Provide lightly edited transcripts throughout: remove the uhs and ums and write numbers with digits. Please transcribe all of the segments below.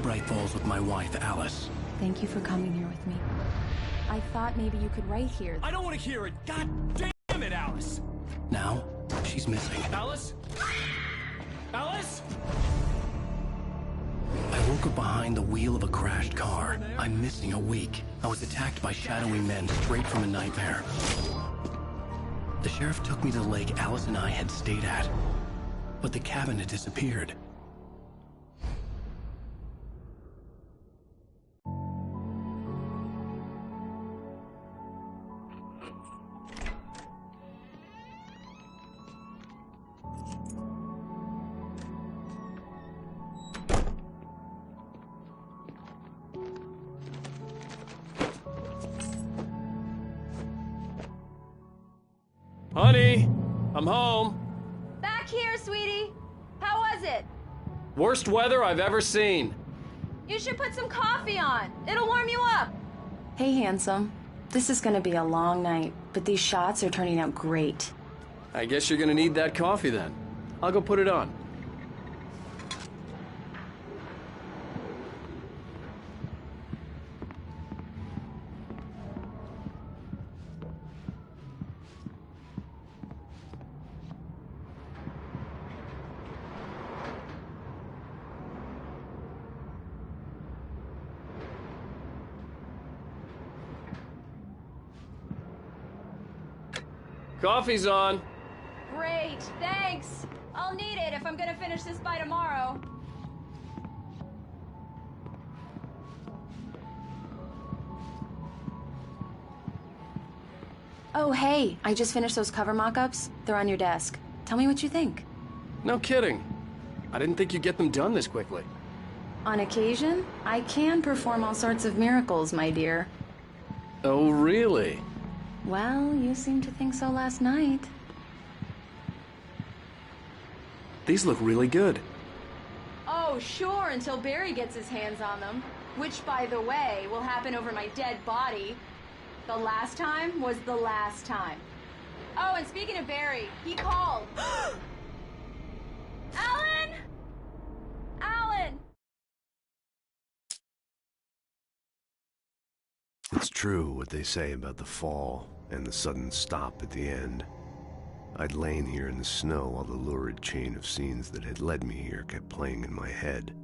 Bright Falls with my wife, Alice. Thank you for coming here with me. I thought maybe you could write here. I don't want to hear it! God damn it, Alice! Now, she's missing. Alice? Alice? I woke up behind the wheel of a crashed car. I'm missing a week. I was attacked by shadowy men straight from a nightmare. The sheriff took me to the lake Alice and I had stayed at, but the cabin had disappeared. Honey, I'm home. Back here, sweetie. How was it? Worst weather I've ever seen. You should put some coffee on. It'll warm you up. Hey, handsome. This is gonna be a long night, but these shots are turning out great. I guess you're gonna need that coffee then. I'll go put it on. Coffee's on. Great, thanks. I'll need it if I'm gonna finish this by tomorrow. Oh, hey, I just finished those cover mock-ups. They're on your desk. Tell me what you think. No kidding. I didn't think you'd get them done this quickly. On occasion, I can perform all sorts of miracles, my dear. Oh, really? Well, you seemed to think so last night. These look really good. Oh, sure, until Barry gets his hands on them. Which, by the way, will happen over my dead body. The last time was the last time. Oh, and speaking of Barry, he called. Alan! Alan! It's true what they say about the fall and the sudden stop at the end. I'd lain here in the snow while the lurid chain of scenes that had led me here kept playing in my head.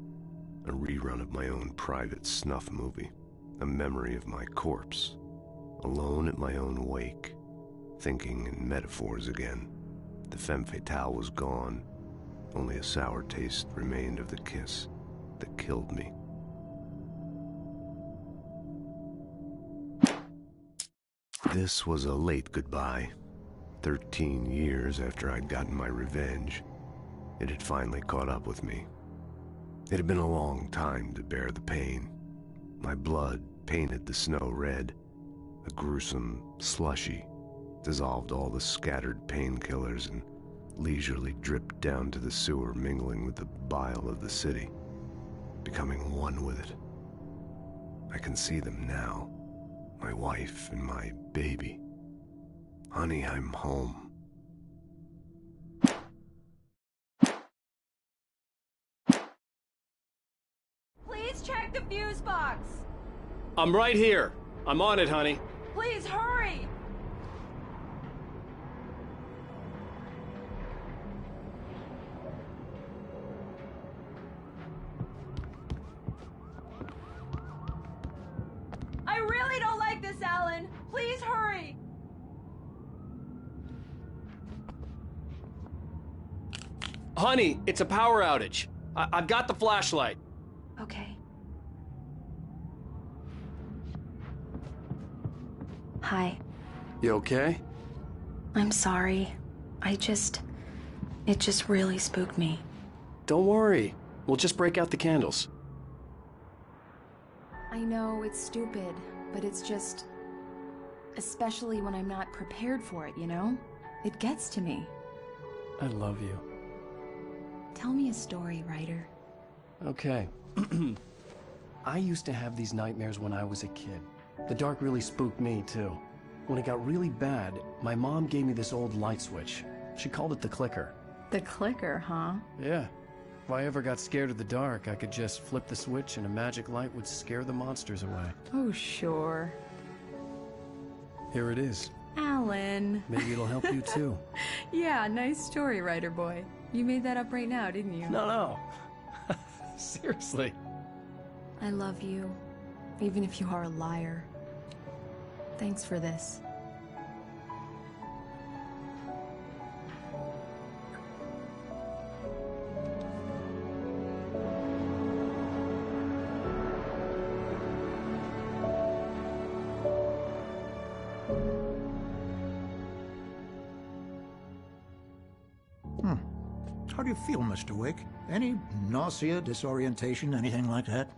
A rerun of my own private snuff movie. A memory of my corpse. Alone at my own wake. Thinking in metaphors again. The femme fatale was gone. Only a sour taste remained of the kiss that killed me. This was a late goodbye. 13 years after I'd gotten my revenge, it had finally caught up with me. It had been a long time to bear the pain. My blood painted the snow red. A gruesome slushy dissolved all the scattered painkillers and leisurely dripped down to the sewer, mingling with the bile of the city, becoming one with it. I can see them now. My wife and my baby. Honey, I'm home. Please check the fuse box. I'm right here. I'm on it, honey. Please hurry. I really don't like this, Alan. Please hurry. Honey, it's a power outage. I've got the flashlight. Okay. Hi. You okay? I'm sorry. It just really spooked me. Don't worry. We'll just break out the candles. I know it's stupid, but it's just... especially when I'm not prepared for it, you know? It gets to me. I love you. Tell me a story, writer. Okay. I used to have these nightmares when I was a kid. The dark really spooked me, too. When it got really bad, my mom gave me this old light switch. She called it the clicker. The clicker, huh? Yeah. If I ever got scared of the dark, I could just flip the switch and a magic light would scare the monsters away. Oh, sure. Here it is. Alan. Maybe it'll help you too. Yeah, nice story, writer boy. You made that up right now, didn't you? No. Seriously. I love you, even if you are a liar. Thanks for this. How do you feel, Mr. Wake? Any nausea, disorientation, anything like that?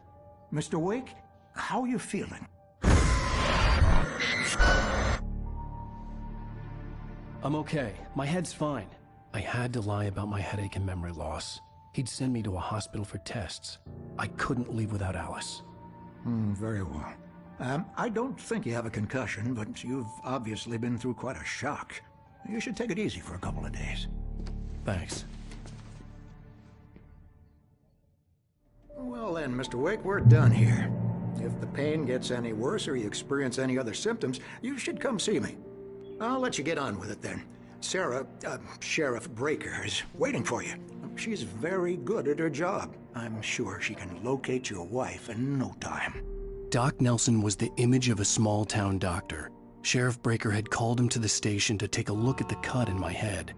Mr. Wake, how are you feeling? I'm okay. My head's fine. I had to lie about my headache and memory loss. He'd send me to a hospital for tests. I couldn't leave without Alice. Very well. I don't think you have a concussion, but you've obviously been through quite a shock. You should take it easy for a couple of days. Thanks. Well then, Mr. Wake, we're done here. If the pain gets any worse or you experience any other symptoms, you should come see me. I'll let you get on with it then. Sarah, Sheriff Breaker, is waiting for you. She's very good at her job. I'm sure she can locate your wife in no time. Doc Nelson was the image of a small-town doctor. Sheriff Breaker had called him to the station to take a look at the cut in my head.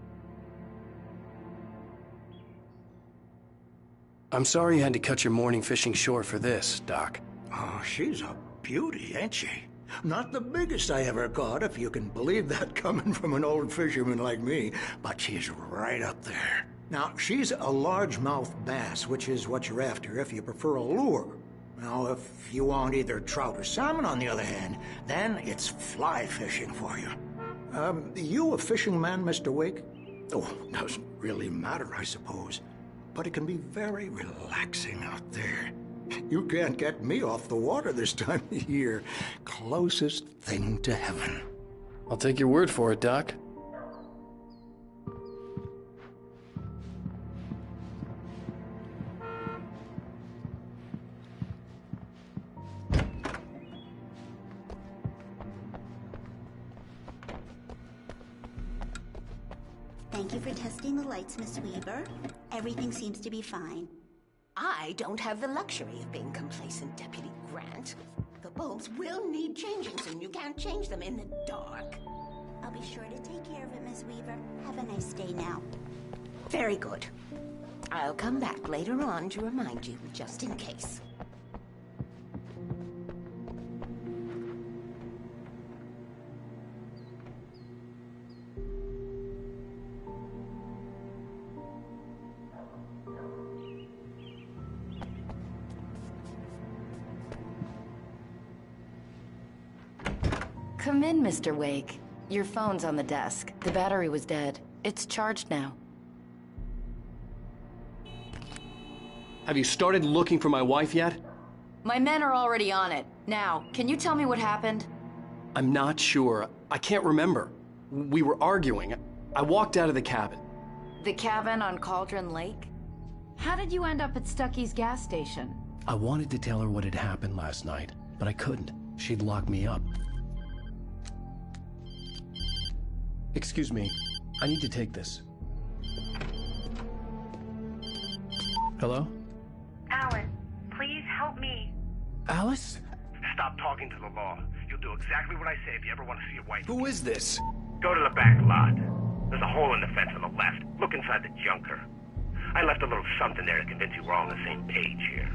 I'm sorry you had to cut your morning fishing short for this, Doc. Oh, she's a beauty, ain't she? Not the biggest I ever caught, if you can believe that coming from an old fisherman like me, but she's right up there. Now, she's a largemouth bass, which is what you're after if you prefer a lure. Now, if you want either trout or salmon, on the other hand, then it's fly fishing for you. You a fishing man, Mr. Wake? Oh, doesn't really matter, I suppose. But it can be very relaxing out there. You can't get me off the water this time of year. Closest thing to heaven. I'll take your word for it, Doc. Thank you for testing the lights, Miss Weaver. Everything seems to be fine. I don't have the luxury of being complacent, Deputy Grant. The bulbs will need changing soon. You can't change them in the dark. I'll be sure to take care of it, Miss Weaver. Have a nice day now. Very good. I'll come back later on to remind you, just in case. Come in, Mr. Wake. Your phone's on the desk. The battery was dead. It's charged now. Have you started looking for my wife yet? My men are already on it. Now, can you tell me what happened? I'm not sure. I can't remember. We were arguing. I walked out of the cabin. The cabin on Cauldron Lake? How did you end up at Stucky's gas station? I wanted to tell her what had happened last night, but I couldn't. She'd lock me up. Excuse me. I need to take this. Hello? Alan, please help me. Alice? Stop talking to the law. You'll do exactly what I say if you ever want to see your wife. Who is this? Go to the back lot. There's a hole in the fence on the left. Look inside the junker. I left a little something there to convince you we're all on the same page here.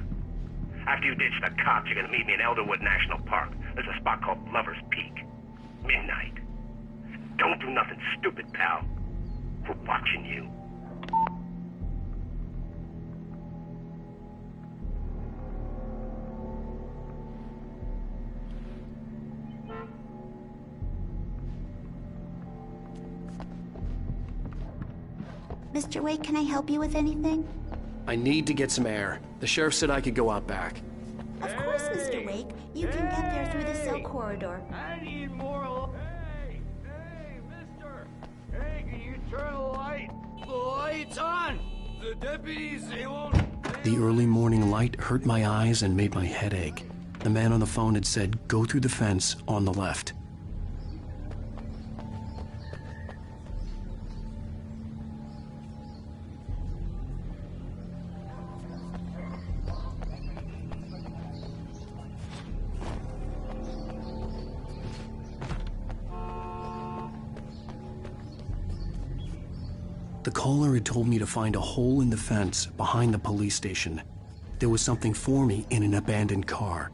After you ditch the cops, you're gonna meet me in Elderwood National Park. There's a spot called Lover's Peak. Midnight. Don't do nothing stupid, pal. We're watching you. Mr. Wake, can I help you with anything? I need to get some air. The sheriff said I could go out back. Of course, Mr. Wake. You can get there through the cell corridor. I need more. Hey, mister. Hey, can you turn the light? The light's on. The deputies, they won't... The early morning light hurt my eyes and made my head ache. The man on the phone had said, go through the fence on the left. The caller had told me to find a hole in the fence behind the police station. There was something for me in an abandoned car.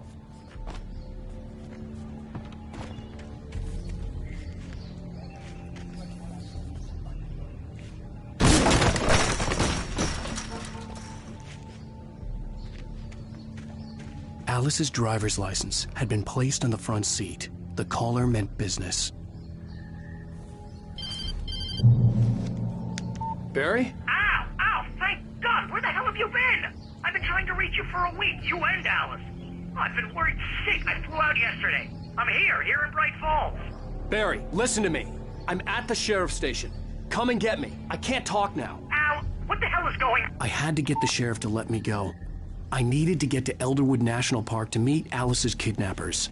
Alice's driver's license had been placed on the front seat. The caller meant business. Barry? Ow! Ow! Thank God! Where the hell have you been? I've been trying to reach you for a week, you and Alice. I've been worried sick. I flew out yesterday. I'm here in Bright Falls. Barry, listen to me. I'm at the sheriff's station. Come and get me. I can't talk now. Al, what the hell is going on? I had to get the sheriff to let me go. I needed to get to Elderwood National Park to meet Alice's kidnappers.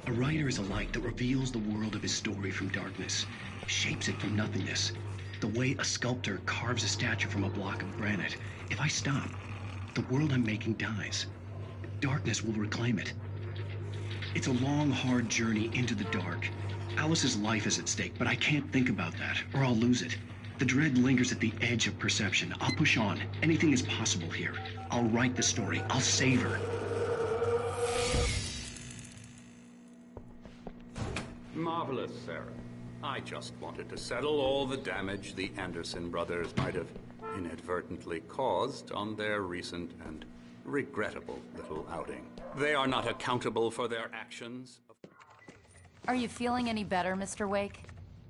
A writer is a light that reveals the world of his story from darkness, shapes it from nothingness. The way a sculptor carves a statue from a block of granite. If I stop, the world I'm making dies. Darkness will reclaim it. It's a long, hard journey into the dark. Alice's life is at stake, but I can't think about that, or I'll lose it. The dread lingers at the edge of perception. I'll push on. Anything is possible here. I'll write the story. I'll save her. Marvelous, Sarah. I just wanted to settle all the damage the Anderson brothers might have inadvertently caused on their recent and regrettable little outing. They are not accountable for their actions. Are you feeling any better, Mr. Wake?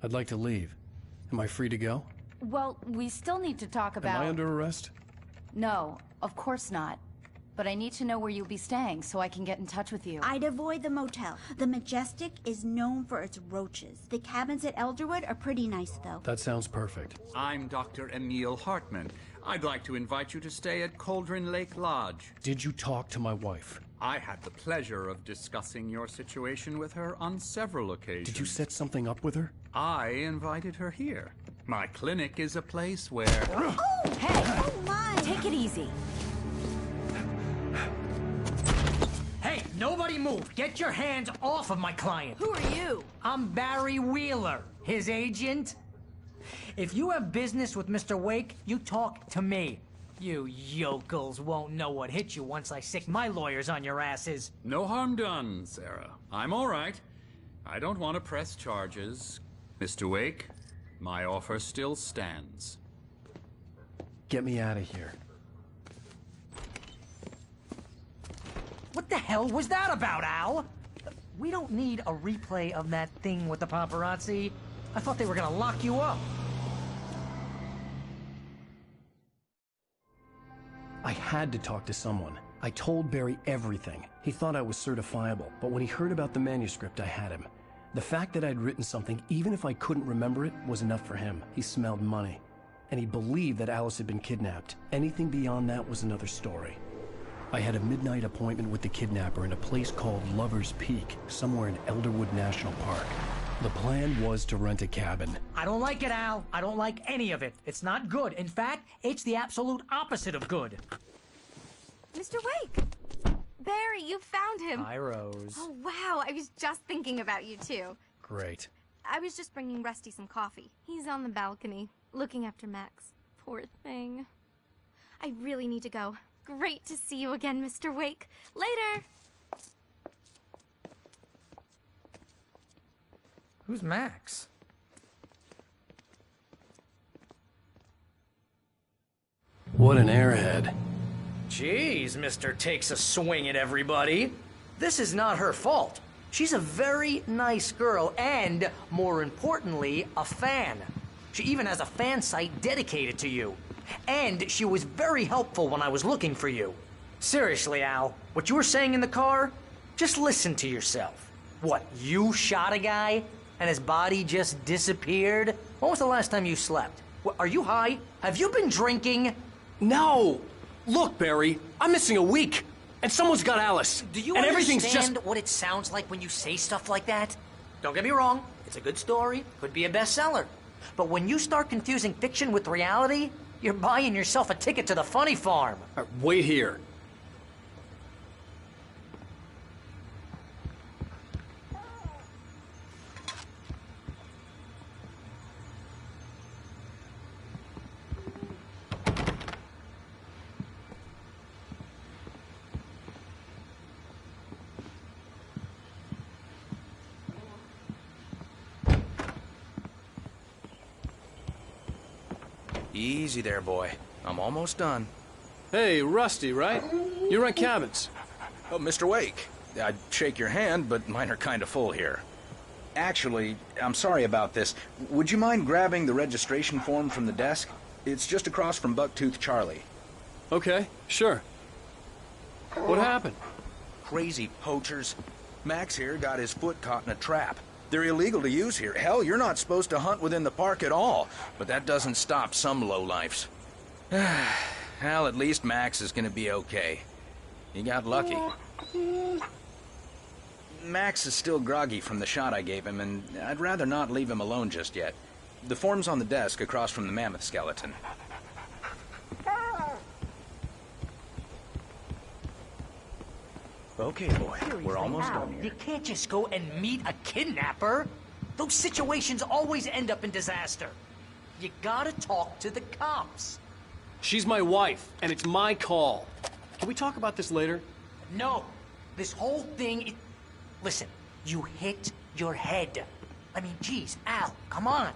I'd like to leave. Am I free to go? Well, we still need to talk about... Am I under arrest? No, of course not. But I need to know where you'll be staying so I can get in touch with you. I'd avoid the motel. The Majestic is known for its roaches. The cabins at Elderwood are pretty nice, though. That sounds perfect. I'm Dr. Emil Hartman. I'd like to invite you to stay at Cauldron Lake Lodge. Did you talk to my wife? I had the pleasure of discussing your situation with her on several occasions. Did you set something up with her? I invited her here. My clinic is a place where... Oh! Hey! Oh, my! Take it easy. Hey, nobody move! Get your hands off of my client! Who are you? I'm Barry Wheeler, his agent. If you have business with Mr. Wake, you talk to me. You yokels won't know what hit you once I sick my lawyers on your asses. No harm done, Sarah. I'm all right. I don't want to press charges. Mr. Wake, my offer still stands. Get me out of here. What the hell was that about, Al? We don't need a replay of that thing with the paparazzi. I thought they were gonna lock you up. I had to talk to someone. I told Barry everything. He thought I was certifiable, but when he heard about the manuscript, I had him. The fact that I'd written something, even if I couldn't remember it, was enough for him. He smelled money. And he believed that Alice had been kidnapped. Anything beyond that was another story. I had a midnight appointment with the kidnapper in a place called Lover's Peak, somewhere in Elderwood National Park. The plan was to rent a cabin. I don't like it, Al. I don't like any of it. It's not good. In fact, it's the absolute opposite of good. Mr. Wake! Barry, you found him! Hi, Rose. Oh, wow. I was just thinking about you, too. Great. I was just bringing Rusty some coffee. He's on the balcony, looking after Max. Poor thing. I really need to go. Great to see you again, Mr. Wake. Later! Who's Max? What an airhead. Jeez, Mr. Takes a swing at everybody. This is not her fault. She's a very nice girl and, more importantly, a fan. She even has a fan site dedicated to you. And she was very helpful when I was looking for you. Seriously, Al, what you were saying in the car, just listen to yourself. What, you shot a guy and his body just disappeared? When was the last time you slept? What, are you high? Have you been drinking? No! Look, Barry, I'm missing a week. And someone's got Alice. Do you and understand everything's just... what it sounds like when you say stuff like that? Don't get me wrong, it's a good story, could be a bestseller. But when you start confusing fiction with reality, you're buying yourself a ticket to the funny farm. Wait here. Easy there, boy. I'm almost done. Hey, Rusty, right? You rent cabins. Oh, Mr. Wake. I'd shake your hand, but mine are kind of full here. Actually, I'm sorry about this. Would you mind grabbing the registration form from the desk? It's just across from Bucktooth Charlie. Okay, sure. What happened? Crazy poachers. Max here got his foot caught in a trap. They're illegal to use here. Hell, you're not supposed to hunt within the park at all. But that doesn't stop some lowlifes. Hell, at least Max is gonna be okay. He got lucky. Max is still groggy from the shot I gave him, and I'd rather not leave him alone just yet. The form's on the desk across from the mammoth skeleton. Okay, boy, we're almost done here. You can't just go and meet a kidnapper. Those situations always end up in disaster. You gotta talk to the cops. She's my wife, and it's my call. Can we talk about this later? No. This whole thing... Listen, you hit your head. I mean, geez, Al, come on.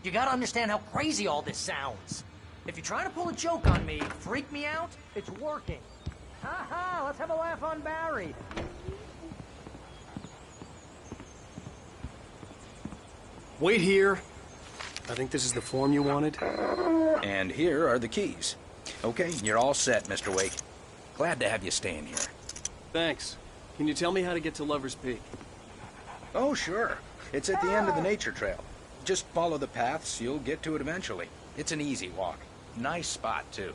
You gotta understand how crazy all this sounds. If you're trying to pull a joke on me, freak me out, it's working. Ha ha, let's have a laugh on Barry. Wait here. I think this is the form you wanted. And here are the keys. Okay, you're all set, Mr. Wake. Glad to have you staying here. Thanks. Can you tell me how to get to Lover's Peak? Oh, sure. It's at the end of the nature trail. Just follow the paths, you'll get to it eventually. It's an easy walk. Nice spot, too.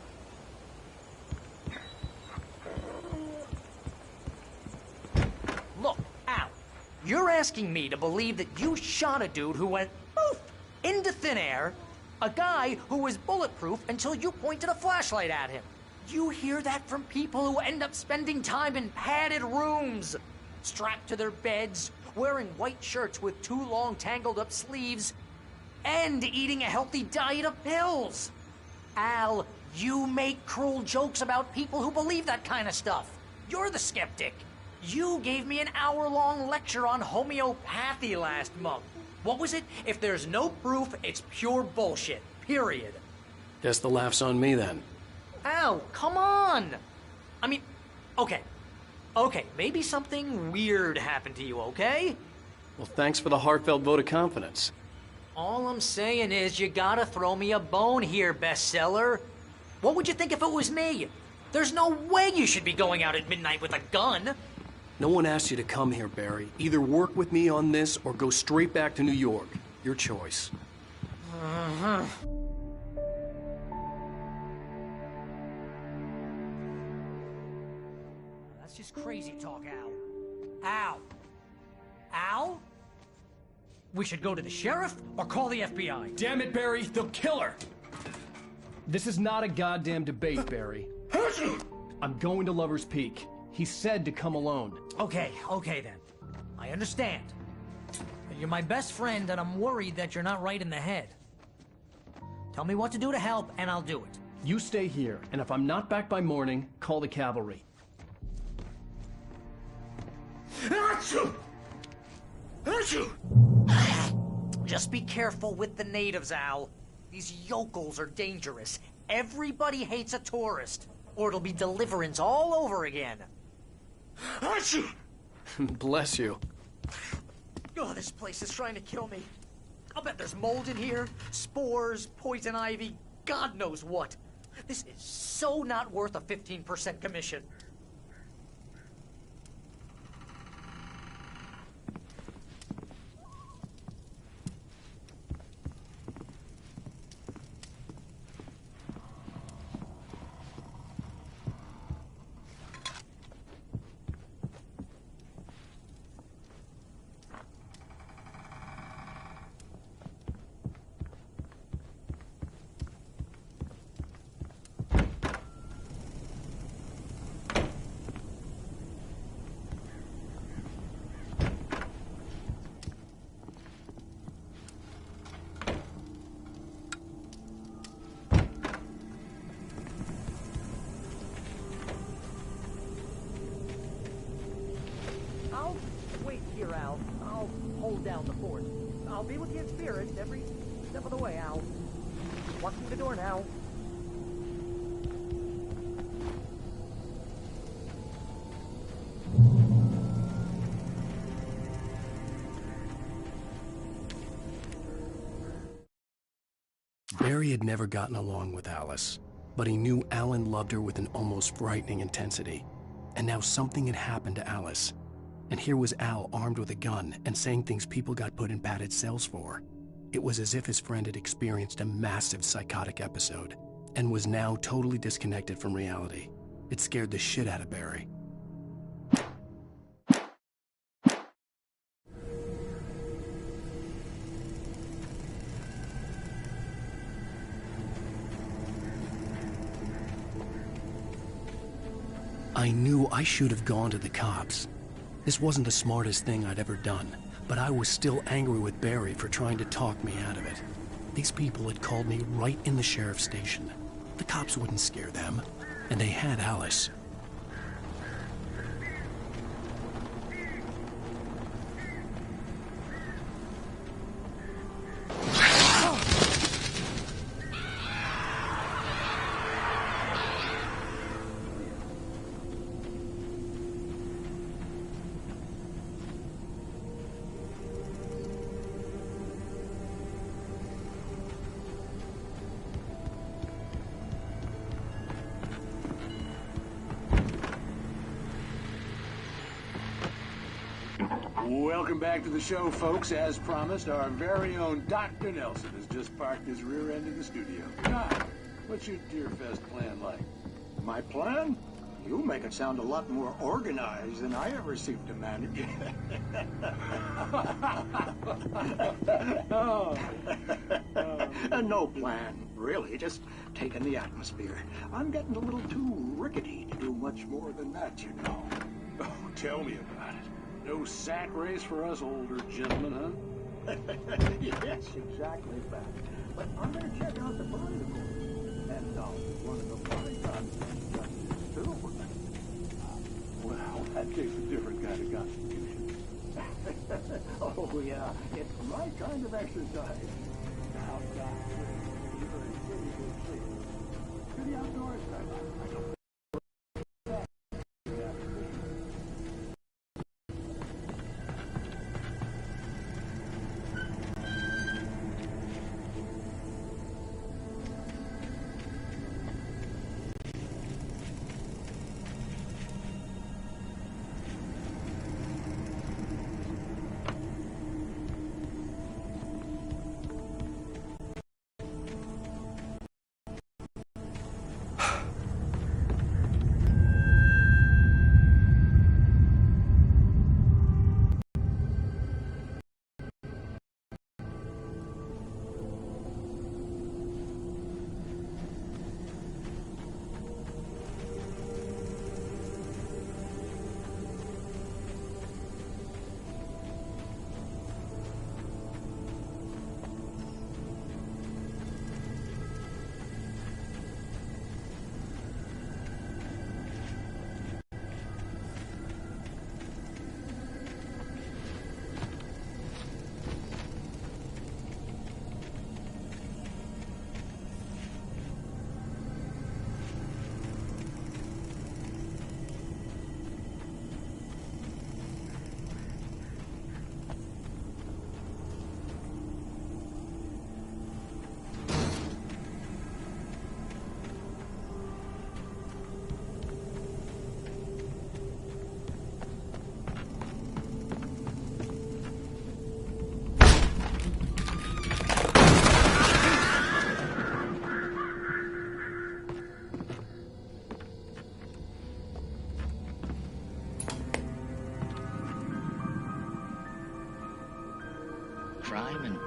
Look, Al, you're asking me to believe that you shot a dude who went poof into thin air, a guy who was bulletproof until you pointed a flashlight at him. You hear that from people who end up spending time in padded rooms, strapped to their beds, wearing white shirts with too long tangled up sleeves, and eating a healthy diet of pills. Al, you make cruel jokes about people who believe that kind of stuff. You're the skeptic. You gave me an hour-long lecture on homeopathy last month. What was it? If there's no proof, it's pure bullshit. Period. Guess the laugh's on me then. Al, come on! I mean, okay. Okay, maybe something weird happened to you, okay? Well, thanks for the heartfelt vote of confidence. All I'm saying is you gotta throw me a bone here, bestseller. What would you think if it was me? There's no way you should be going out at midnight with a gun. No one asked you to come here, Barry. Either work with me on this or go straight back to New York. Your choice. That's just crazy talk, Al. Al? Al? We should go to the sheriff or call the FBI. Damn it, Barry, they'll kill her! This is not a goddamn debate, Barry. I'm going to Lover's Peak. He said to come alone. Okay then. I understand. You're my best friend, and I'm worried that you're not right in the head. Tell me what to do to help, and I'll do it. You stay here, and if I'm not back by morning, call the cavalry. Just be careful with the natives, Al. These yokels are dangerous. Everybody hates a tourist, or it'll be Deliverance all over again. Bless you. Oh, this place is trying to kill me. I'll bet there's mold in here, spores, poison ivy, God knows what. This is so not worth a 15% commission. I'll wait here, Al. I'll hold down the fort. I'll be with you in spirit every step of the way, Al. Walking the door now. Barry had never gotten along with Alice, but he knew Alan loved her with an almost frightening intensity. And now something had happened to Alice. And here was Al armed with a gun and saying things people got put in padded cells for. It was as if his friend had experienced a massive psychotic episode and was now totally disconnected from reality. It scared the shit out of Barry. I knew I should have gone to the cops. This wasn't the smartest thing I'd ever done, but I was still angry with Barry for trying to talk me out of it. These people had called me right in the sheriff's station. The cops wouldn't scare them, and they had Alice. Welcome back to the show, folks. As promised, our very own Dr. Nelson has just parked his rear end in the studio. Doc, what's your Deer Fest plan like? My plan? You make it sound a lot more organized than I ever seem to manage. No plan, really. Just taking the atmosphere. I'm getting a little too rickety to do much more than that, you know. Oh, tell me about it. No sack race for us older gentlemen, huh? Yes, exactly that. But I'm going to check out the barnacles. And one of the fine concepts too. Well, that takes a different kind of constitution. Oh, yeah. It's my kind of exercise. Now, Doc, you're in pretty good shape. To the outdoors, I don't.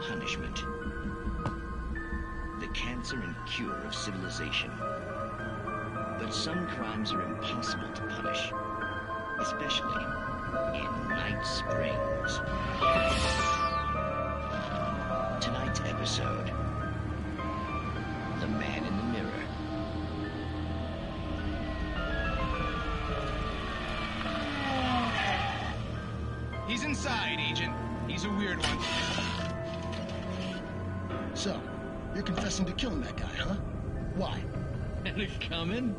punishment. The cancer and cure of civilization. But some crimes are impossible to punish, especially in Night Springs. Tonight's episode, The Man in the Mirror. He's inside, Agent. He's a weird one. So, you're confessing to killing that guy, huh? Why? And it coming?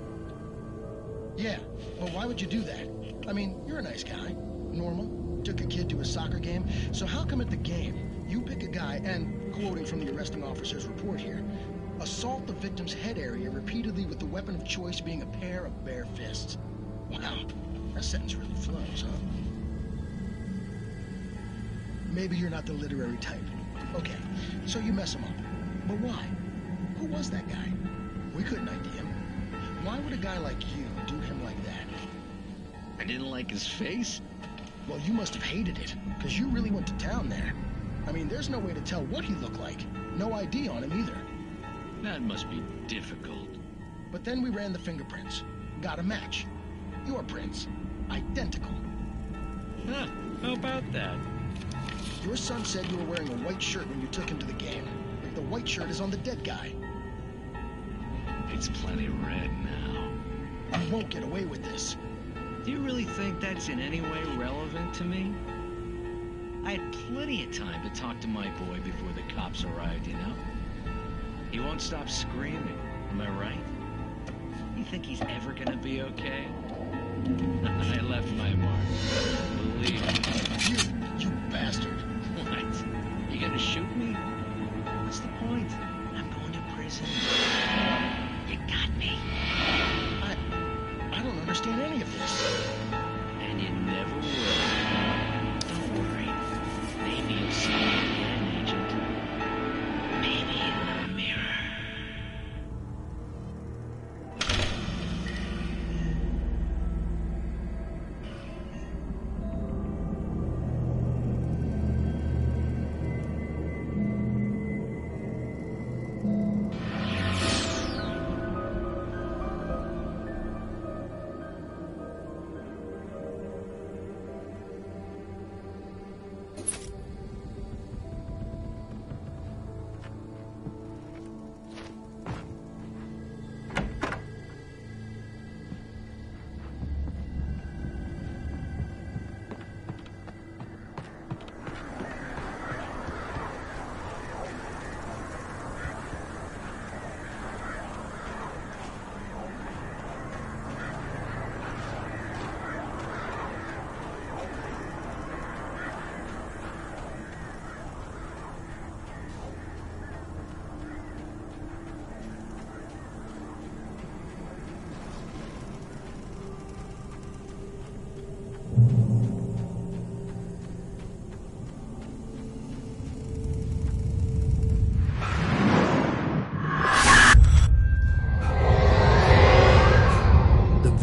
Yeah, well, why would you do that? I mean, you're a nice guy. Normal. Took a kid to a soccer game. So how come at the game, you pick a guy and, quoting from the arresting officer's report here, assault the victim's head area repeatedly with the weapon of choice being a pair of bare fists? Wow, that sentence really flows, huh? Maybe you're not the literary type. Okay, so you mess him up. But why? Who was that guy? We couldn't ID him. Why would a guy like you do him like that? I didn't like his face? Well, you must have hated it, because you really went to town there. I mean, there's no way to tell what he looked like. No ID on him either. That must be difficult. But then we ran the fingerprints. Got a match. Your prints. Identical. Huh, how about that? Your son said you were wearing a white shirt when you took him to the game. The white shirt is on the dead guy. It's plenty red now. You won't get away with this. Do you really think that's in any way relevant to me? I had plenty of time to talk to my boy before the cops arrived, you know? He won't stop screaming, am I right? You think he's ever gonna be okay? I left my mark. Believe me. You bastard. What? You gonna shoot me? What's the point? I'm going to prison. You got me. I don't understand any of this. And you never will. Don't worry. Maybe you'll see me again, Agent. Maybe in the mirror.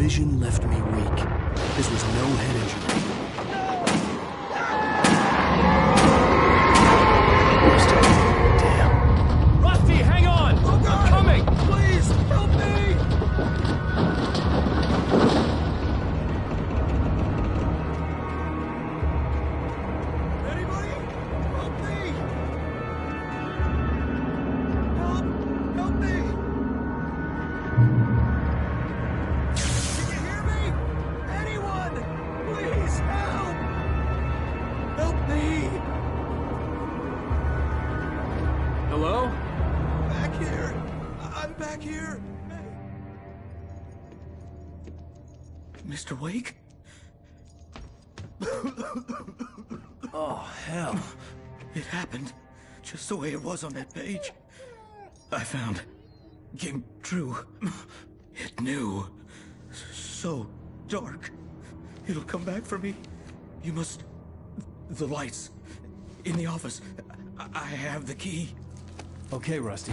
vision left me weak. This was no head injury. Damn. Rusty, hang on! Oh, God. I'm coming! Please, help me! Anybody? Help me! Help me! Can you hear me? Anyone? Please, help! Help me! Hello? Back here. I'm back here. Mr. Wake? Oh, hell. It happened just the way it was on that page. I found. Came true. It knew. So dark. It'll come back for me. You must... The lights. In the office. I have the key. Okay, Rusty.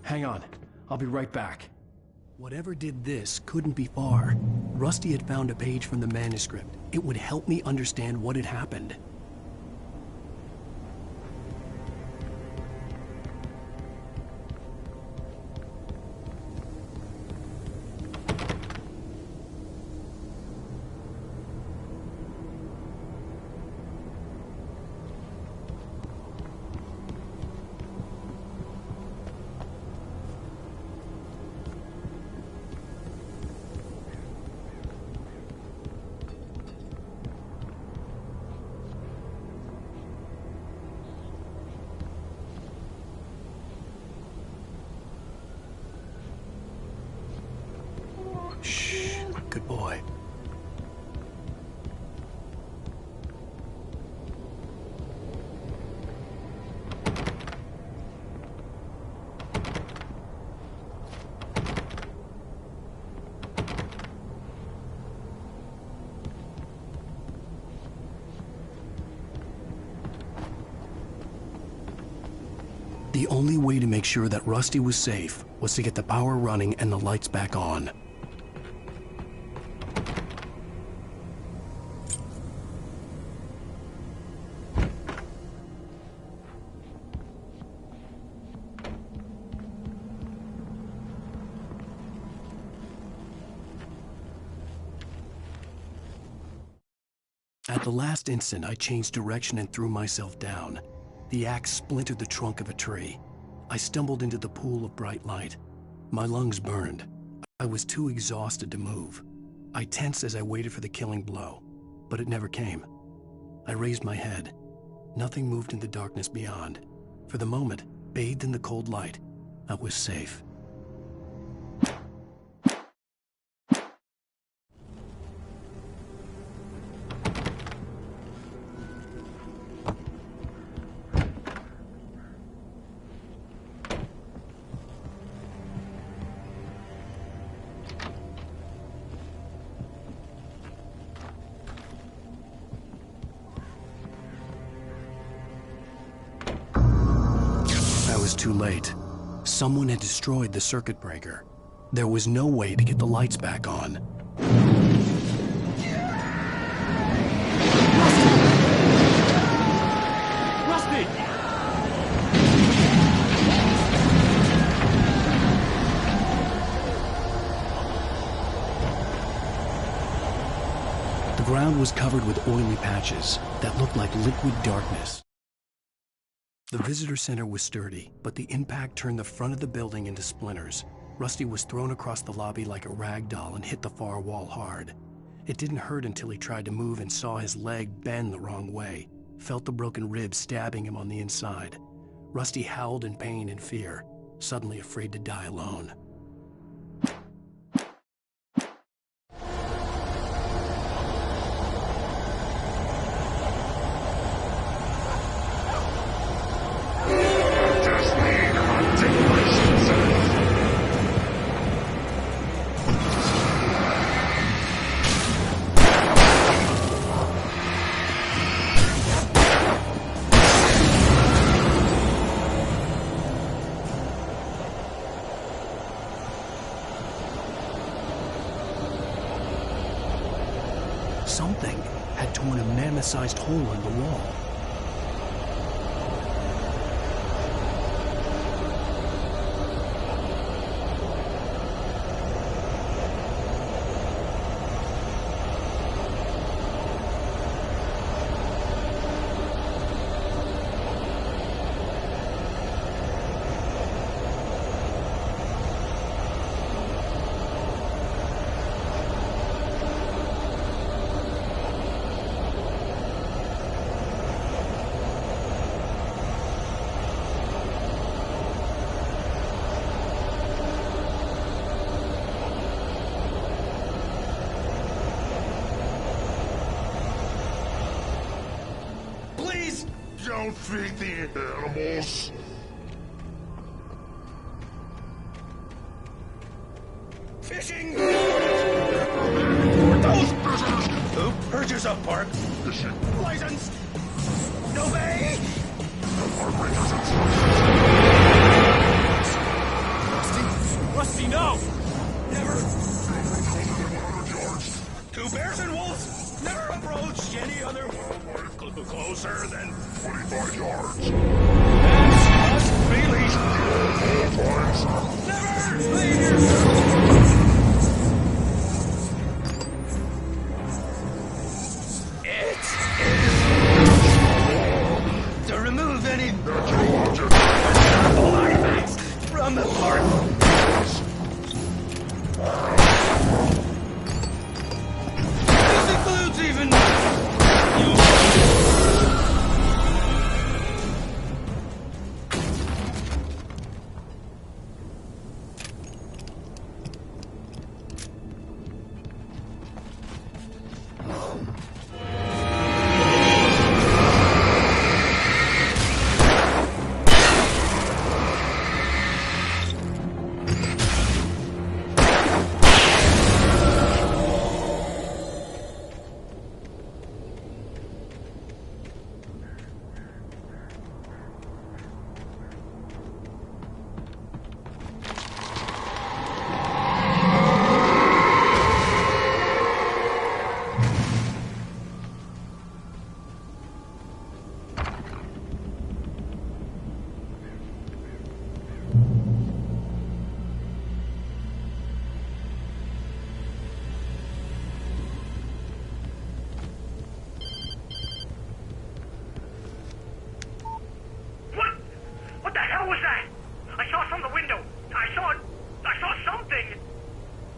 Hang on. I'll be right back. Whatever did this couldn't be far. Rusty had found a page from the manuscript. It would help me understand what had happened. Shh. Good boy. The only way to make sure that Rusty was safe was to get the power running and the lights back on. At the last instant, I changed direction and threw myself down. The axe splintered the trunk of a tree. I stumbled into the pool of bright light. My lungs burned. I was too exhausted to move. I tensed as I waited for the killing blow, but it never came. I raised my head. Nothing moved in the darkness beyond. For the moment, bathed in the cold light, I was safe. Too late. Someone had destroyed the circuit breaker. There was no way to get the lights back on. Rusty! The ground was covered with oily patches that looked like liquid darkness. The visitor center was sturdy, but the impact turned the front of the building into splinters. Rusty was thrown across the lobby like a rag doll and hit the far wall hard. It didn't hurt until he tried to move and saw his leg bend the wrong way, felt the broken ribs stabbing him on the inside. Rusty howled in pain and fear, suddenly afraid to die alone. Something had torn a mammoth-sized hole in the wall. Don't feed the animals. Fishing! Those who purges a park license. Obey! Rusty, no! Never. 2 bears and wolves never approached any other closer than 25 yards. Must be leashed. Never leave. It is to remove any artifacts from the park. This includes even you.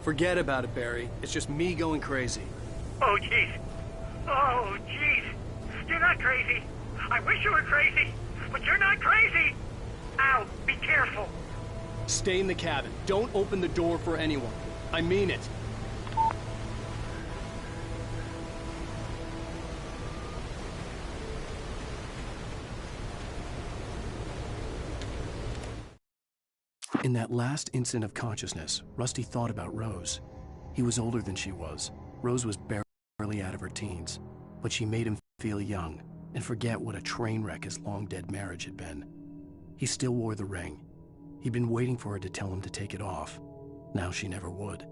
Forget about it, Barry. It's just me going crazy. Oh, jeez. Oh, jeez. You're not crazy. I wish you were crazy, but you're not crazy. Ow, be careful. Stay in the cabin. Don't open the door for anyone. I mean it. In that last instant of consciousness, Rusty thought about Rose. He was older than she was. Rose was barely out of her teens, but she made him feel young and forget what a train wreck his long-dead marriage had been. He still wore the ring. He'd been waiting for her to tell him to take it off. Now she never would.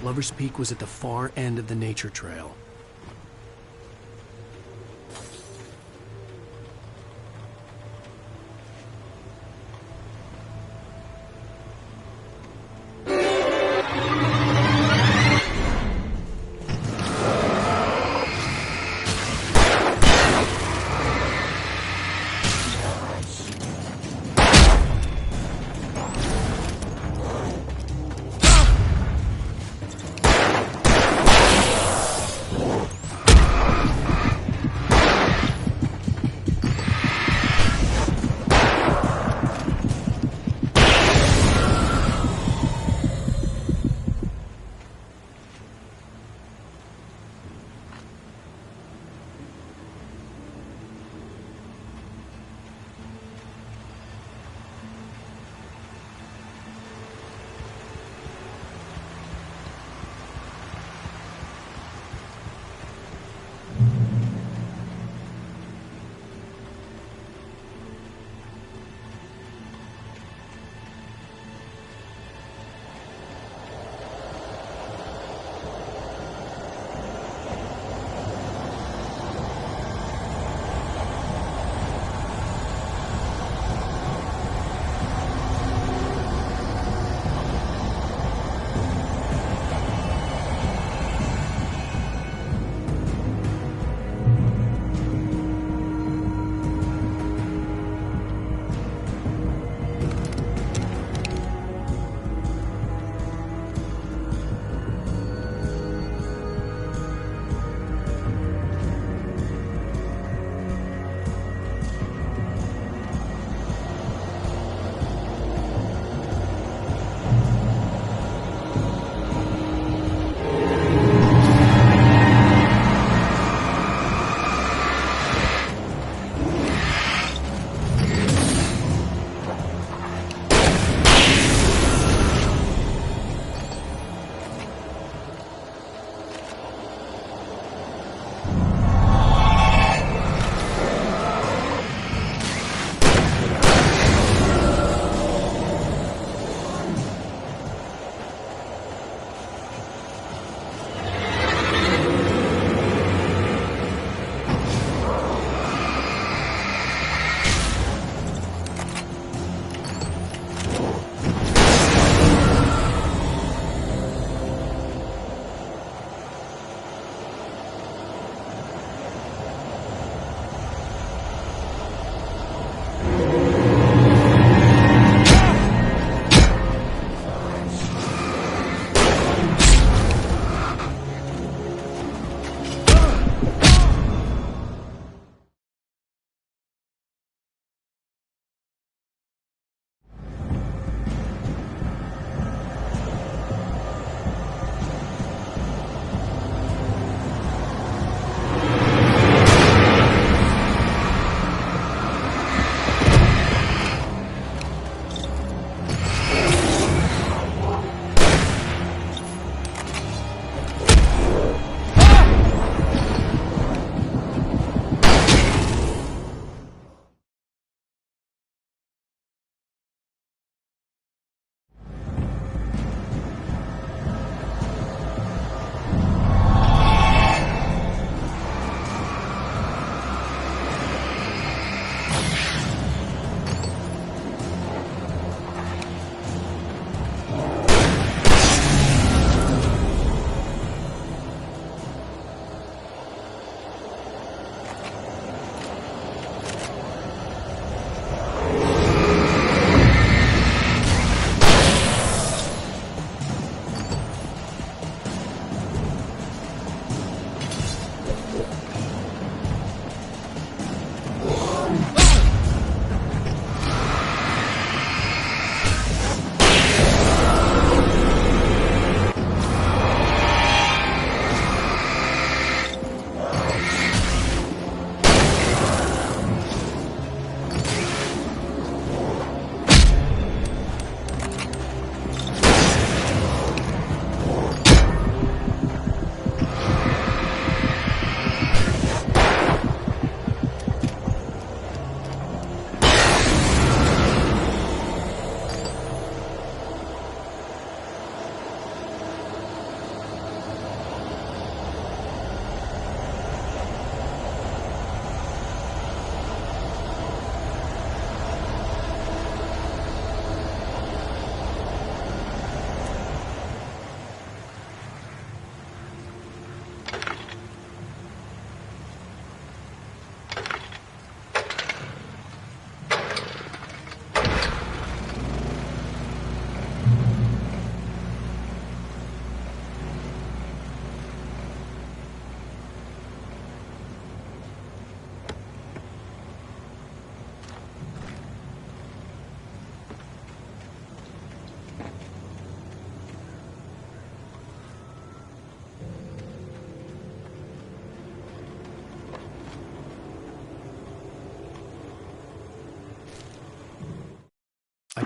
Lover's Peak was at the far end of the nature trail.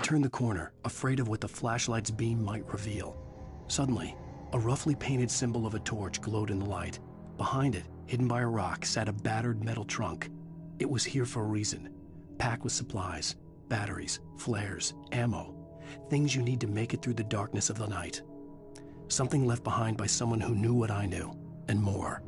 turned the corner, afraid of what the flashlight's beam might reveal. Suddenly, a roughly painted symbol of a torch glowed in the light. Behind it, hidden by a rock, sat a battered metal trunk. It was here for a reason, packed with supplies, batteries, flares, ammo, things you need to make it through the darkness of the night. Something left behind by someone who knew what I knew, and more.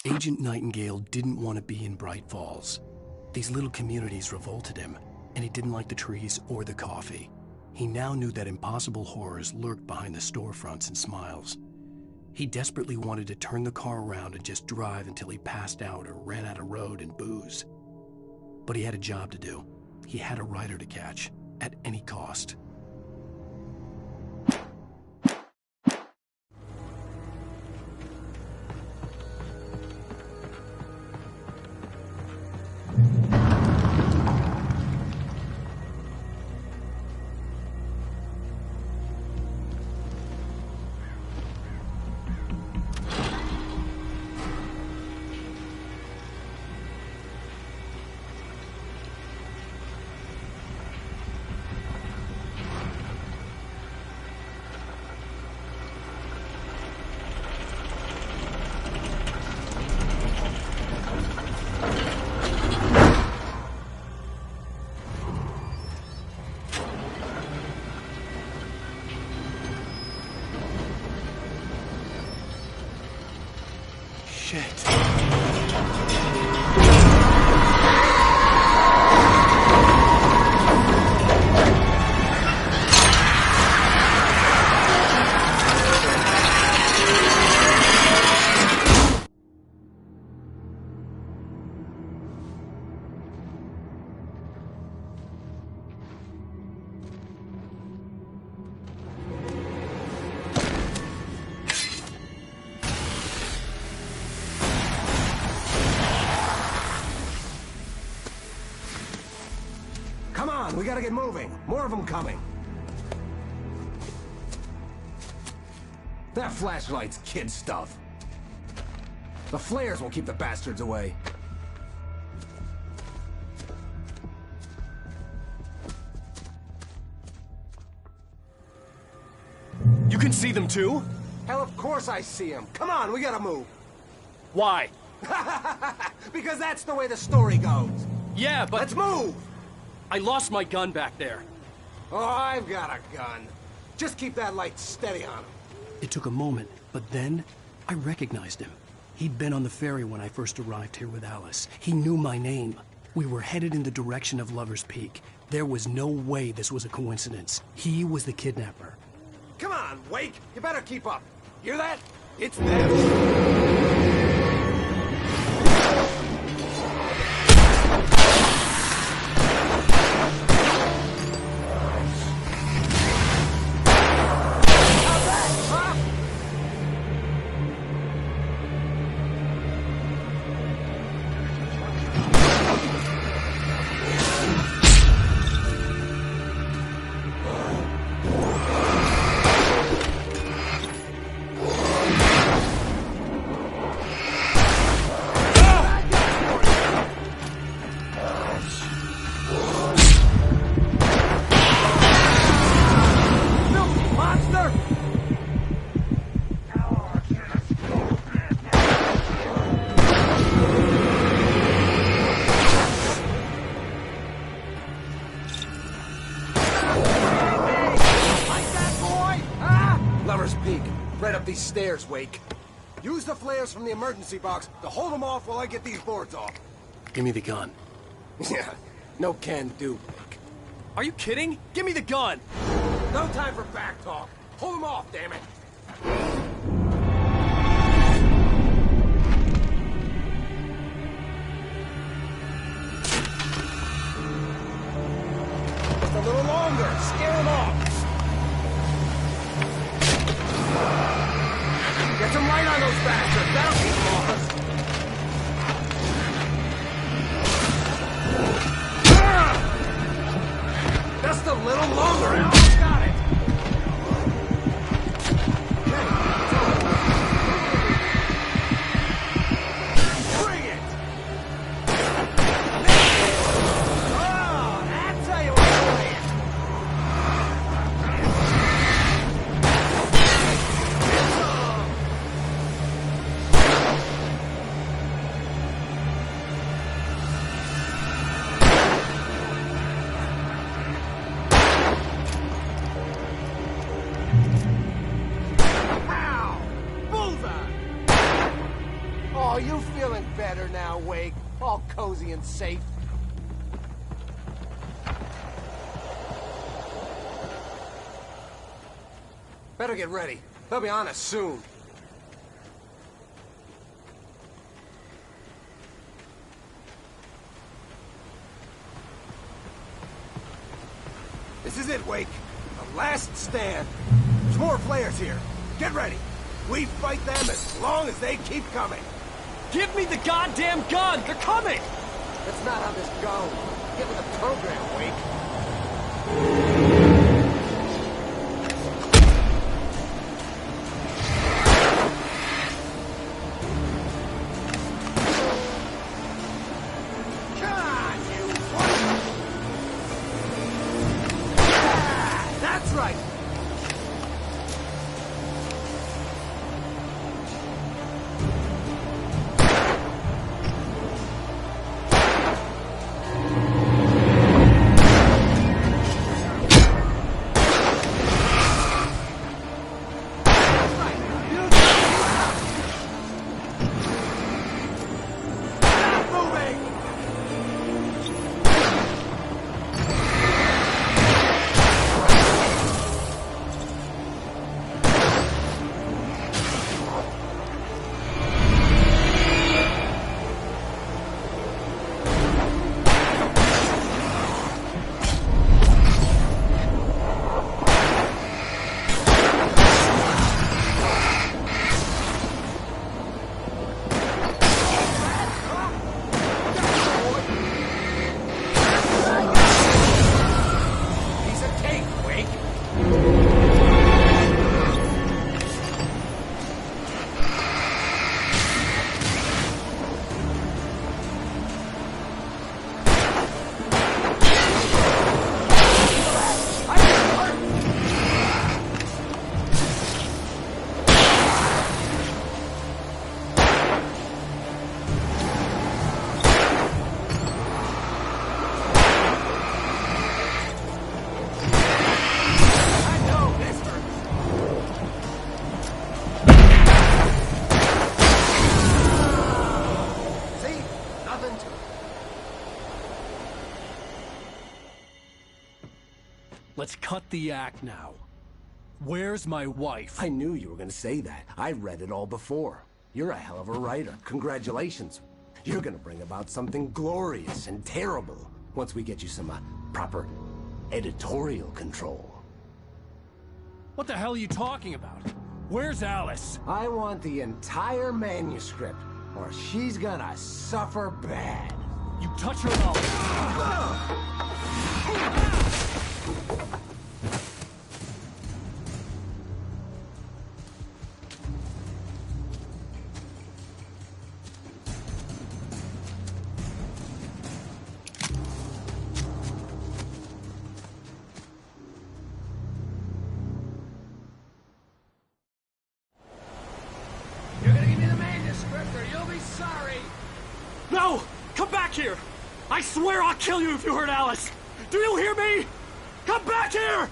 Agent Nightingale didn't want to be in Bright Falls. These little communities revolted him, and he didn't like the trees or the coffee. He now knew that impossible horrors lurked behind the storefronts and smiles. He desperately wanted to turn the car around and just drive until he passed out or ran out of road and booze. But he had a job to do. He had a rider to catch, at any cost. We gotta get moving. More of them coming. That flashlight's kid stuff. The flares will keep the bastards away. You can see them too? Hell, of course I see them. Come on, we gotta move. Why? Because that's the way the story goes. Yeah, but... Let's move! I lost my gun back there. Oh, I've got a gun. Just keep that light steady on him. It took a moment, but then I recognized him. He'd been on the ferry when I first arrived here with Alice. He knew my name. We were headed in the direction of Lover's Peak. There was no way this was a coincidence. He was the kidnapper. Come on, Wake. You better keep up. Hear that? It's them. These stairs, Wake. Use the flares from the emergency box to hold them off while I get these boards off. Give me the gun. Yeah, no can do, Wake. Are you kidding? Give me the gun! No time for back talk. Hold them off, damn it. Just a little longer. Scare them off. Get some light on those bastards. That'll keep them off us. Just a little longer. Almost got it. Bring it. Oh, that's how you want to play it. You feeling better now, Wake? All cozy and safe? Better get ready. They'll be on us soon. This is it, Wake. The last stand. There's more flares here. Get ready. We fight them as long as they keep coming. Give me the goddamn gun! They're coming! That's not how this goes. Get with the program, Wake. Let's cut the act now. Where's my wife? I knew you were gonna say that. I read it all before. You're a hell of a writer. Congratulations. You're gonna bring about something glorious and terrible once we get you some proper editorial control. What the hell are you talking about? Where's Alice? I want the entire manuscript, or she's gonna suffer bad. You touch her mouth. You're gonna give me the manuscript or you'll be sorry! No! Come back here! I swear I'll kill you if you hurt Alice! Do you hear me? Come back here!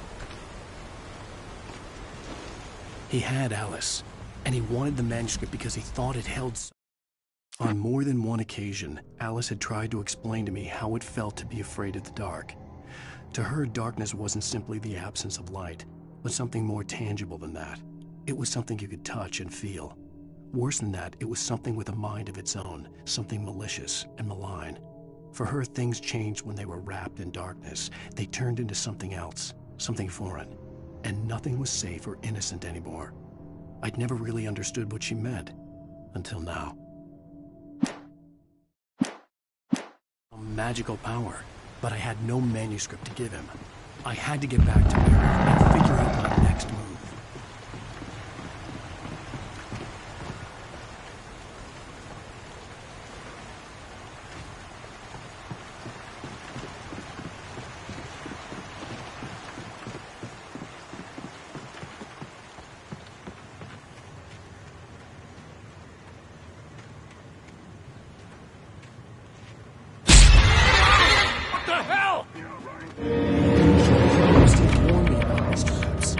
He had Alice, and he wanted the manuscript because he thought it held. On more than one occasion, Alice had tried to explain to me how it felt to be afraid of the dark. To her, darkness wasn't simply the absence of light, but something more tangible than that. It was something you could touch and feel. Worse than that, it was something with a mind of its own, something malicious and malign. For her, things changed when they were wrapped in darkness. They turned into something else, something foreign, and nothing was safe or innocent anymore. I'd never really understood what she meant, until now. A magical power, but I had no manuscript to give him. I had to get back to Mary and figure out my next move. What the hell? Rusty warned me about Mr. Epps.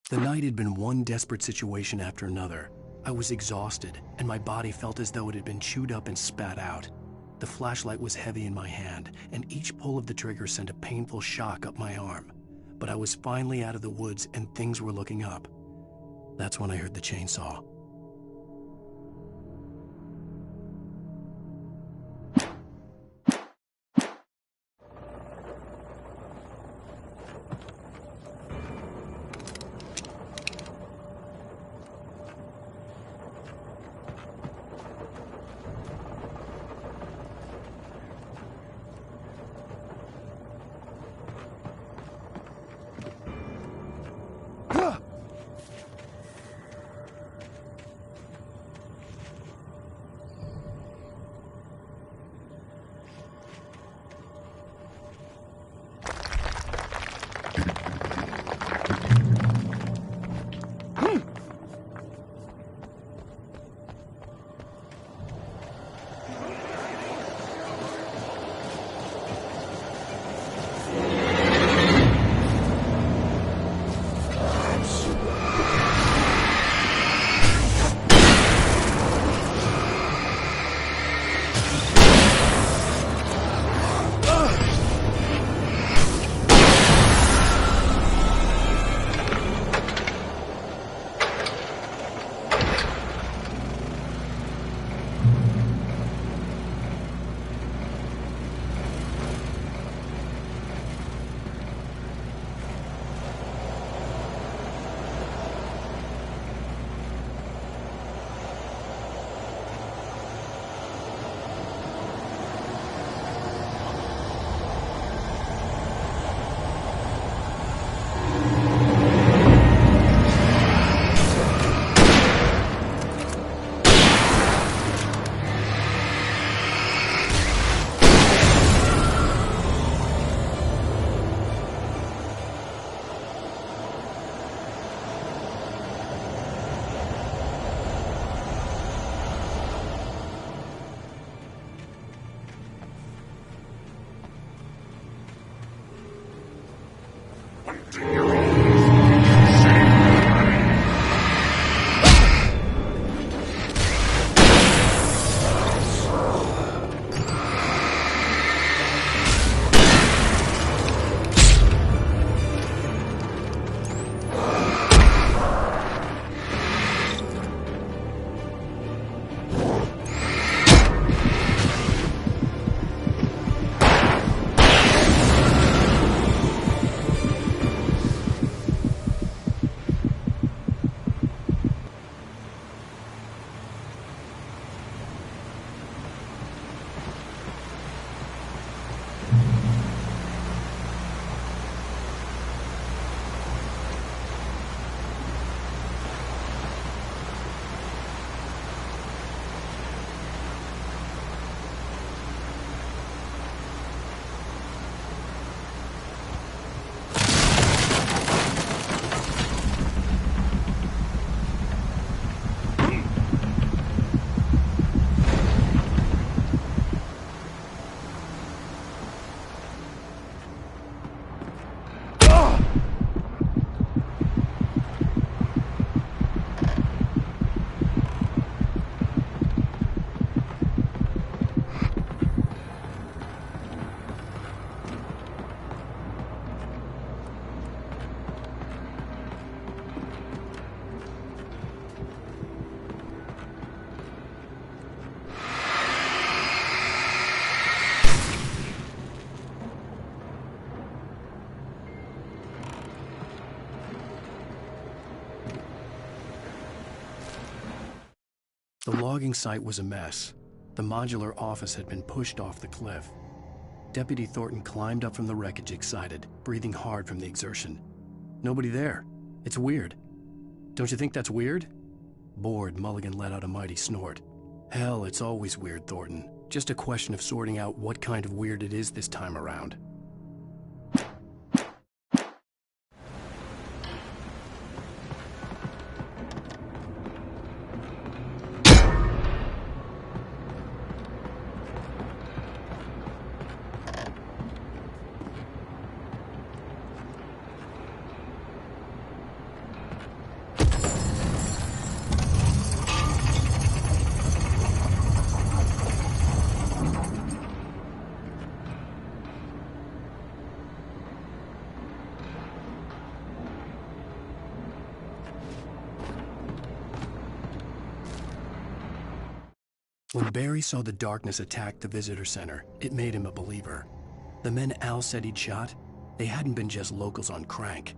The night had been one desperate situation after another. I was exhausted, and my body felt as though it had been chewed up and spat out. The flashlight was heavy in my hand, and each pull of the trigger sent a painful shock up my arm. But I was finally out of the woods, and things were looking up. That's when I heard the chainsaw. The logging site was a mess. The modular office had been pushed off the cliff. Deputy Thornton climbed up from the wreckage excited, breathing hard from the exertion. Nobody there. It's weird. Don't you think that's weird? Bored, Mulligan let out a mighty snort. Hell, it's always weird, Thornton. Just a question of sorting out what kind of weird it is this time around. When Barry saw the darkness attack the visitor center, it made him a believer. The men Al said he'd shot, they hadn't been just locals on crank.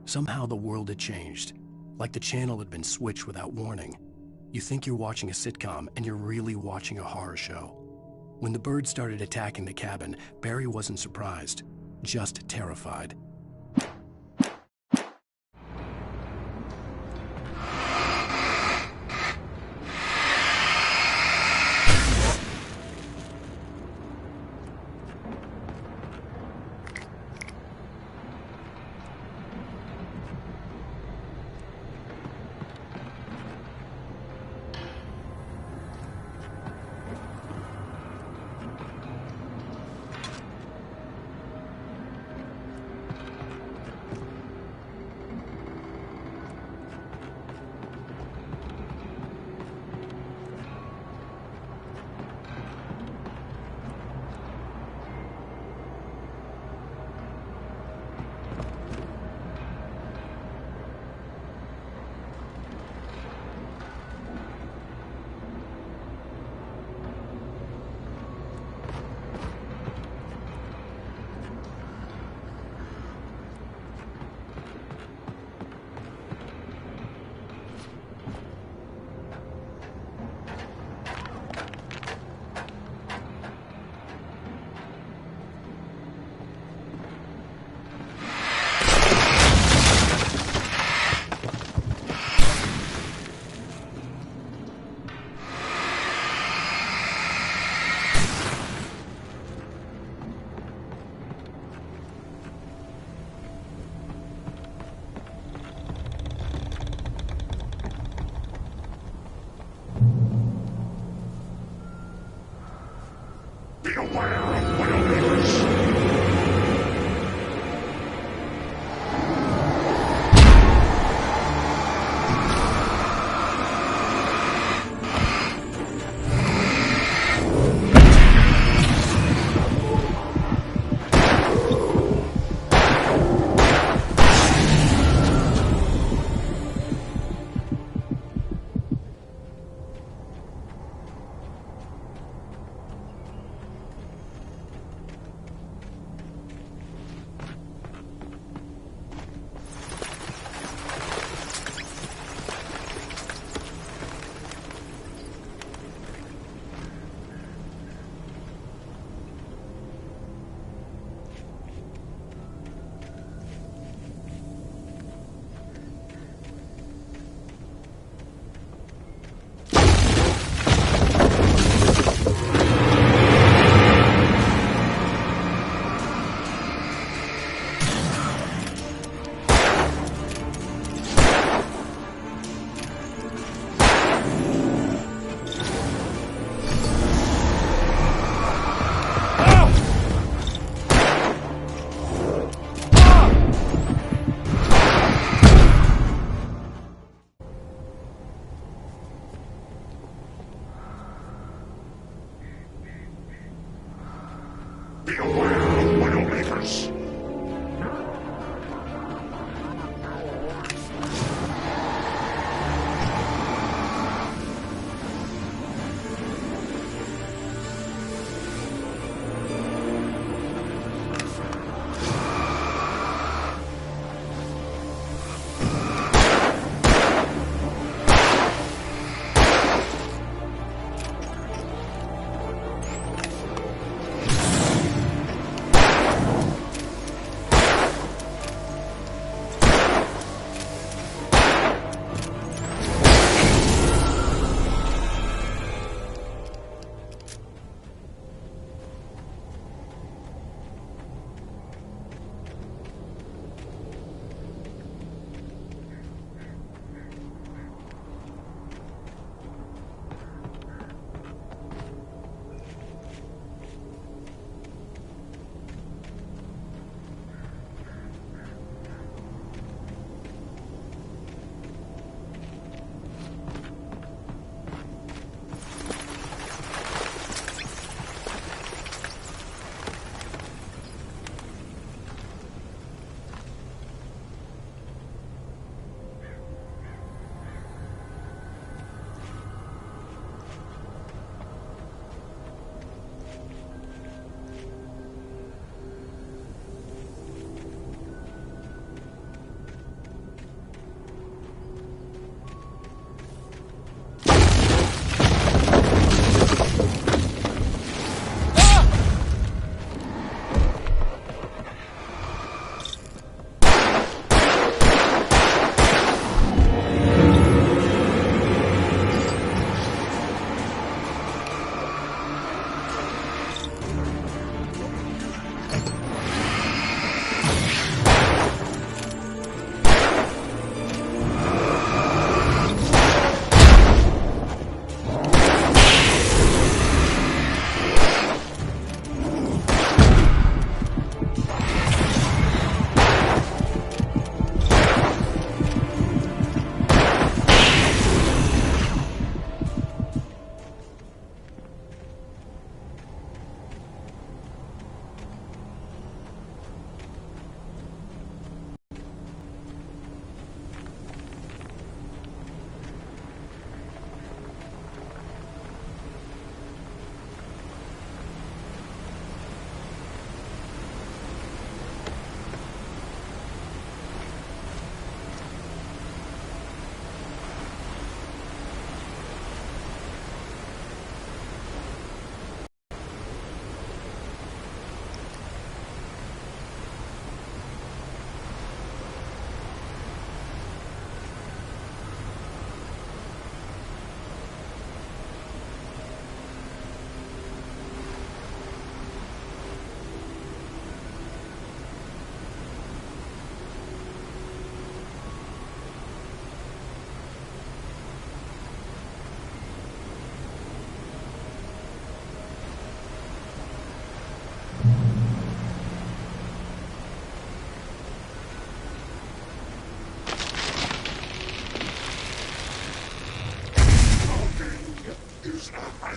Somehow the world had changed, like the channel had been switched without warning. You think you're watching a sitcom, and you're really watching a horror show. When the birds started attacking the cabin, Barry wasn't surprised, just terrified.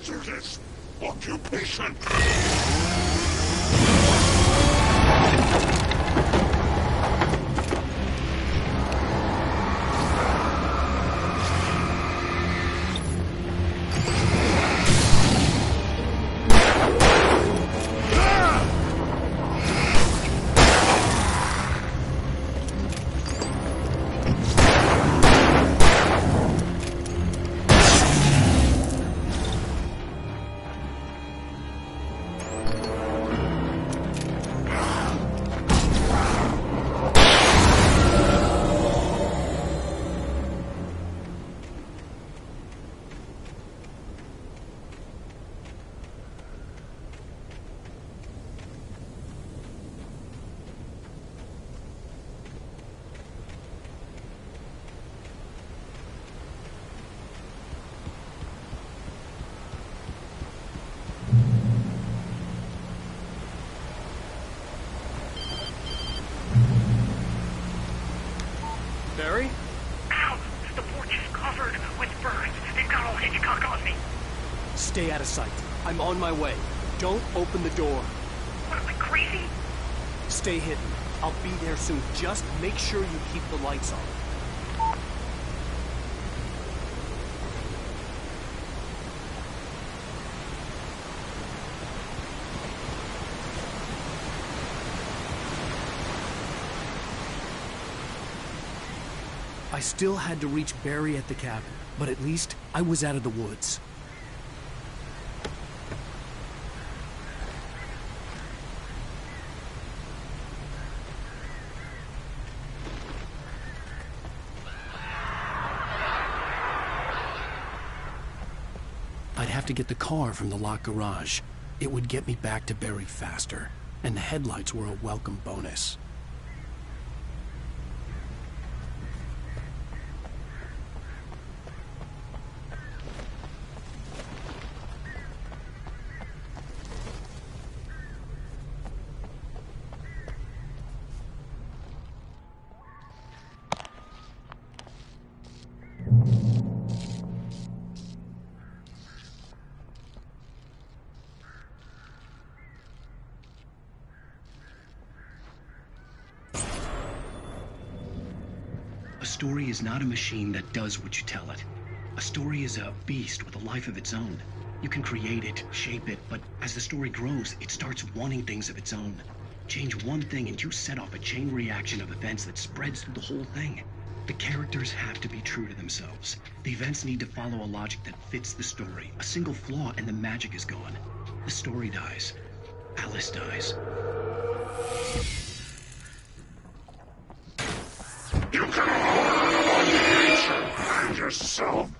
hazardous occupation. Barry? Ow! The porch is covered with burns. They've got old Hitchcock on me. Stay out of sight. I'm on my way. Don't open the door. What, am I crazy? Stay hidden. I'll be there soon. Just make sure you keep the lights on. I still had to reach Barry at the cabin, but at least I was out of the woods. I'd have to get the car from the locked garage. It would get me back to Barry faster, and the headlights were a welcome bonus. A story is not a machine that does what you tell it. A story is a beast with a life of its own. You can create it, shape it, but as the story grows, it starts wanting things of its own. Change one thing and you set off a chain reaction of events that spreads through the whole thing. The characters have to be true to themselves. The events need to follow a logic that fits the story. A single flaw and the magic is gone. The story dies. Alice dies. You can harm nature and yourself.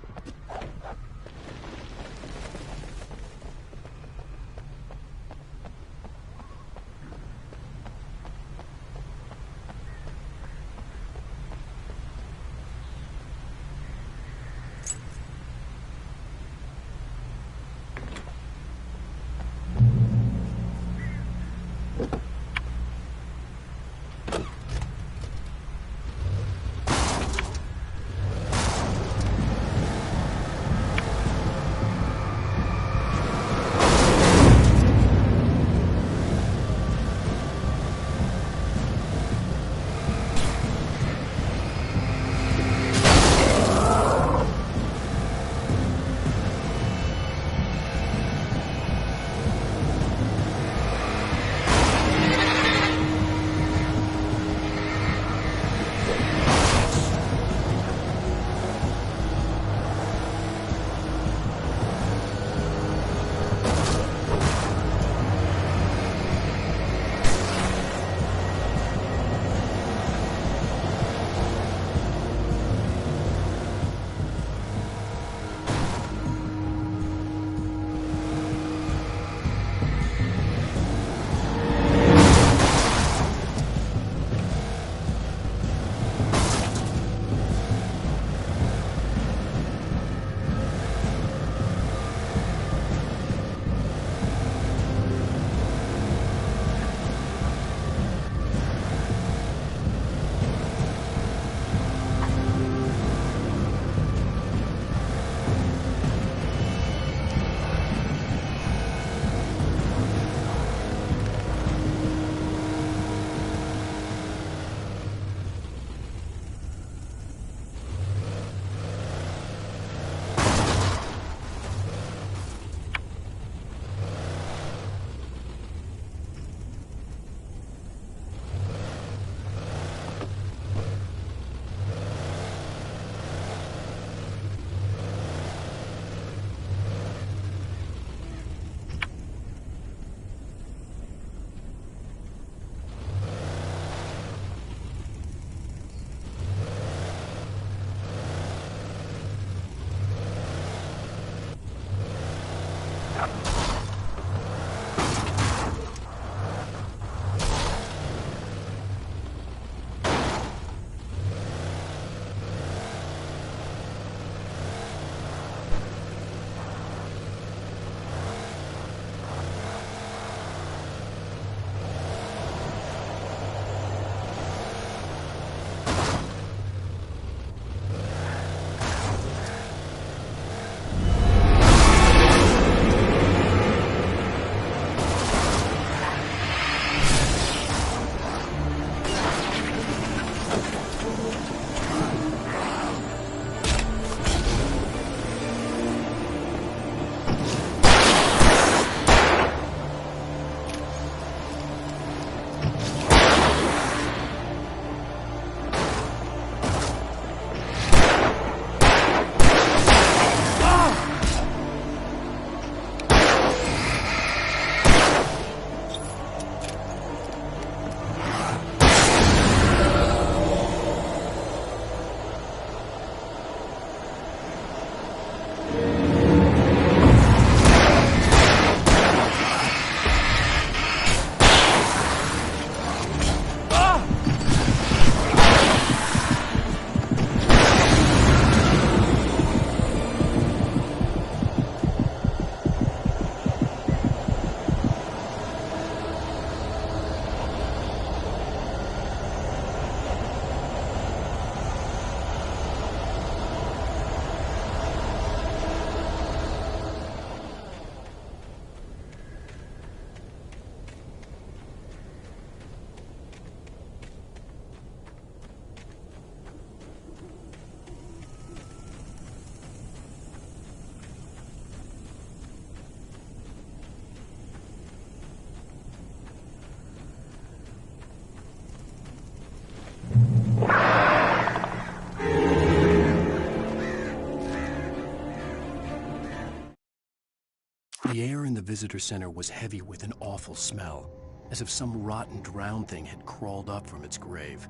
visitor center was heavy with an awful smell, as if some rotten drowned thing had crawled up from its grave.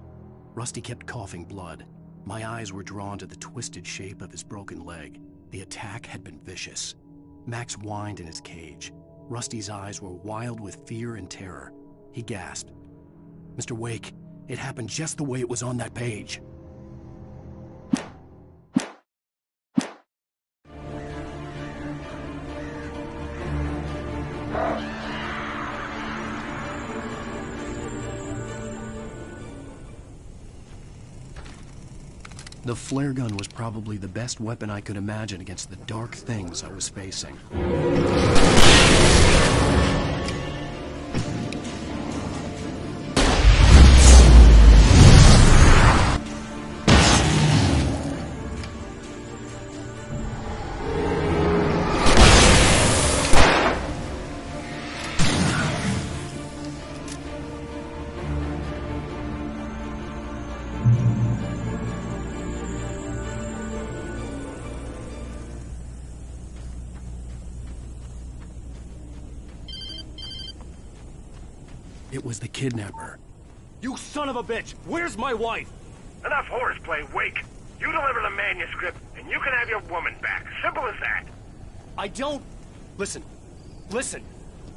Rusty kept coughing blood. My eyes were drawn to the twisted shape of his broken leg. The attack had been vicious. Max whined in his cage. Rusty's eyes were wild with fear and terror. He gasped. "Mr. Wake, it happened just the way it was on that page." The flare gun was probably the best weapon I could imagine against the dark things I was facing. It was the kidnapper. You son of a bitch! Where's my wife? Enough horseplay, Wake. You deliver the manuscript, and you can have your woman back. Simple as that. I don't... Listen.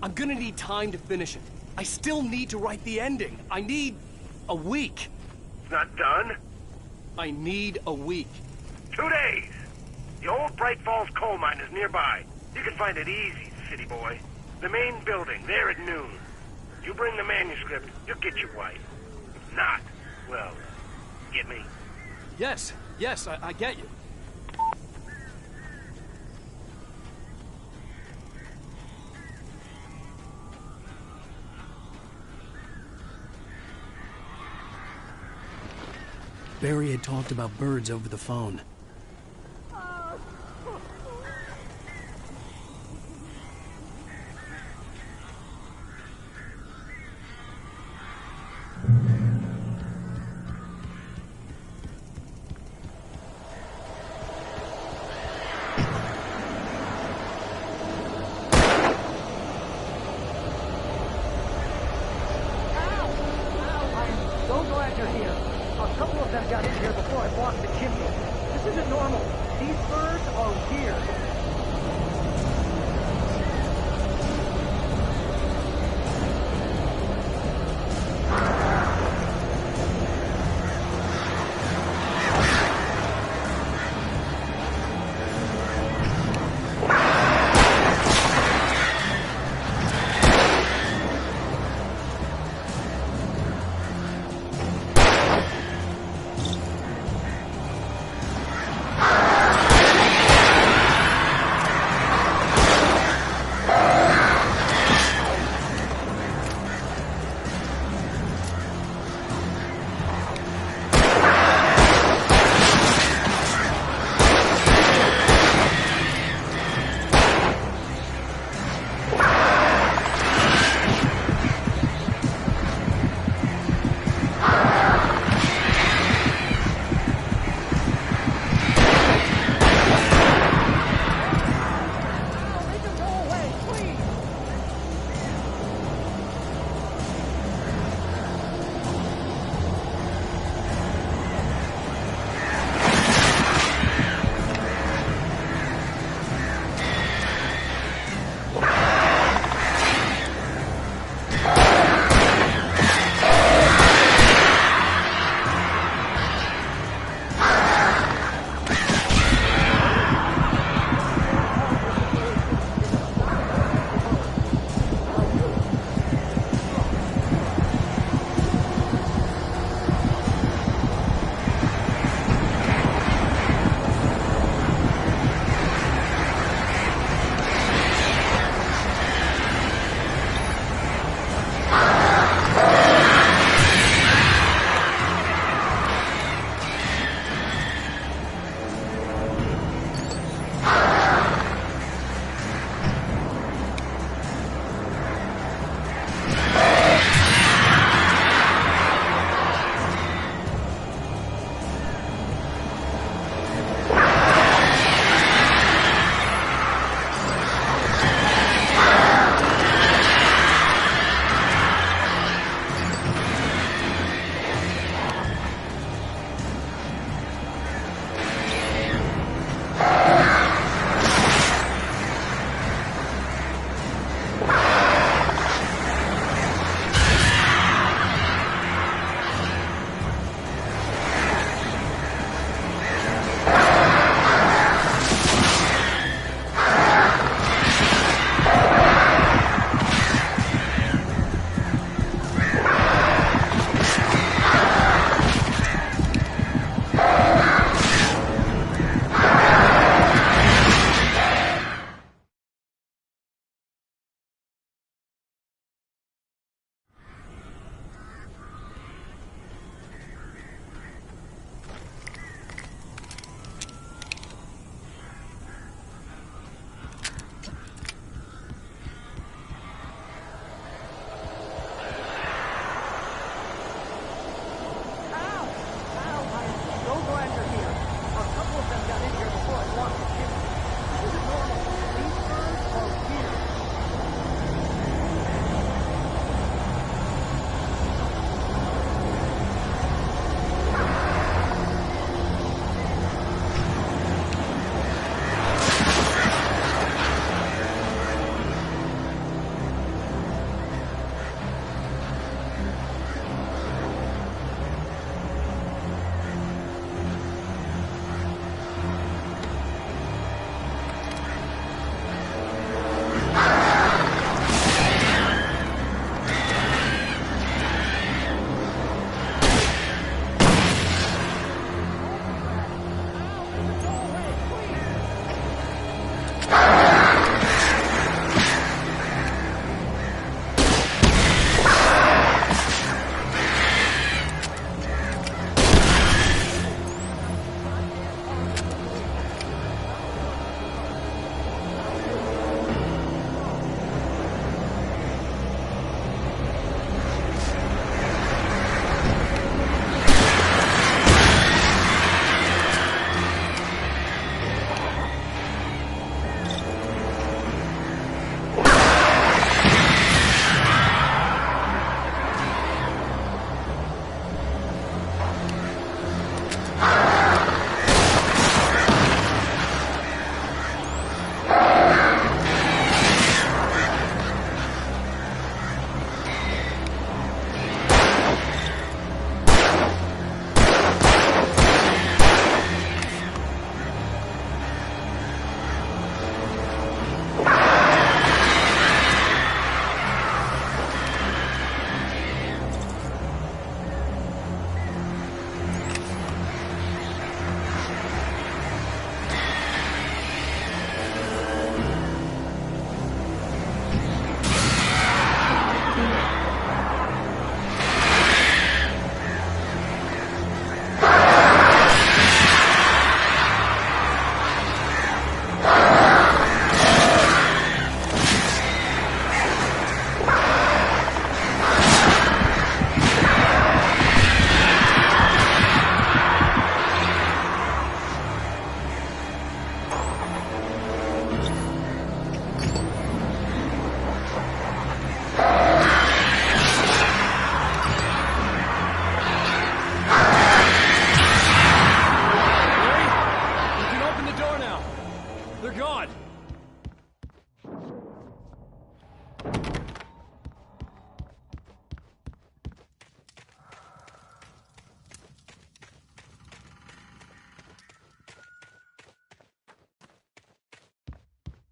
I'm gonna need time to finish it. I still need to write the ending. I need a week. It's not done? I need a week. 2 days. The old Bright Falls coal mine is nearby. You can find it easy, city boy. The main building, there at noon. You bring the manuscript, you'll get your wife. If not, well, get me? Yes, I get you. Barry had talked about birds over the phone.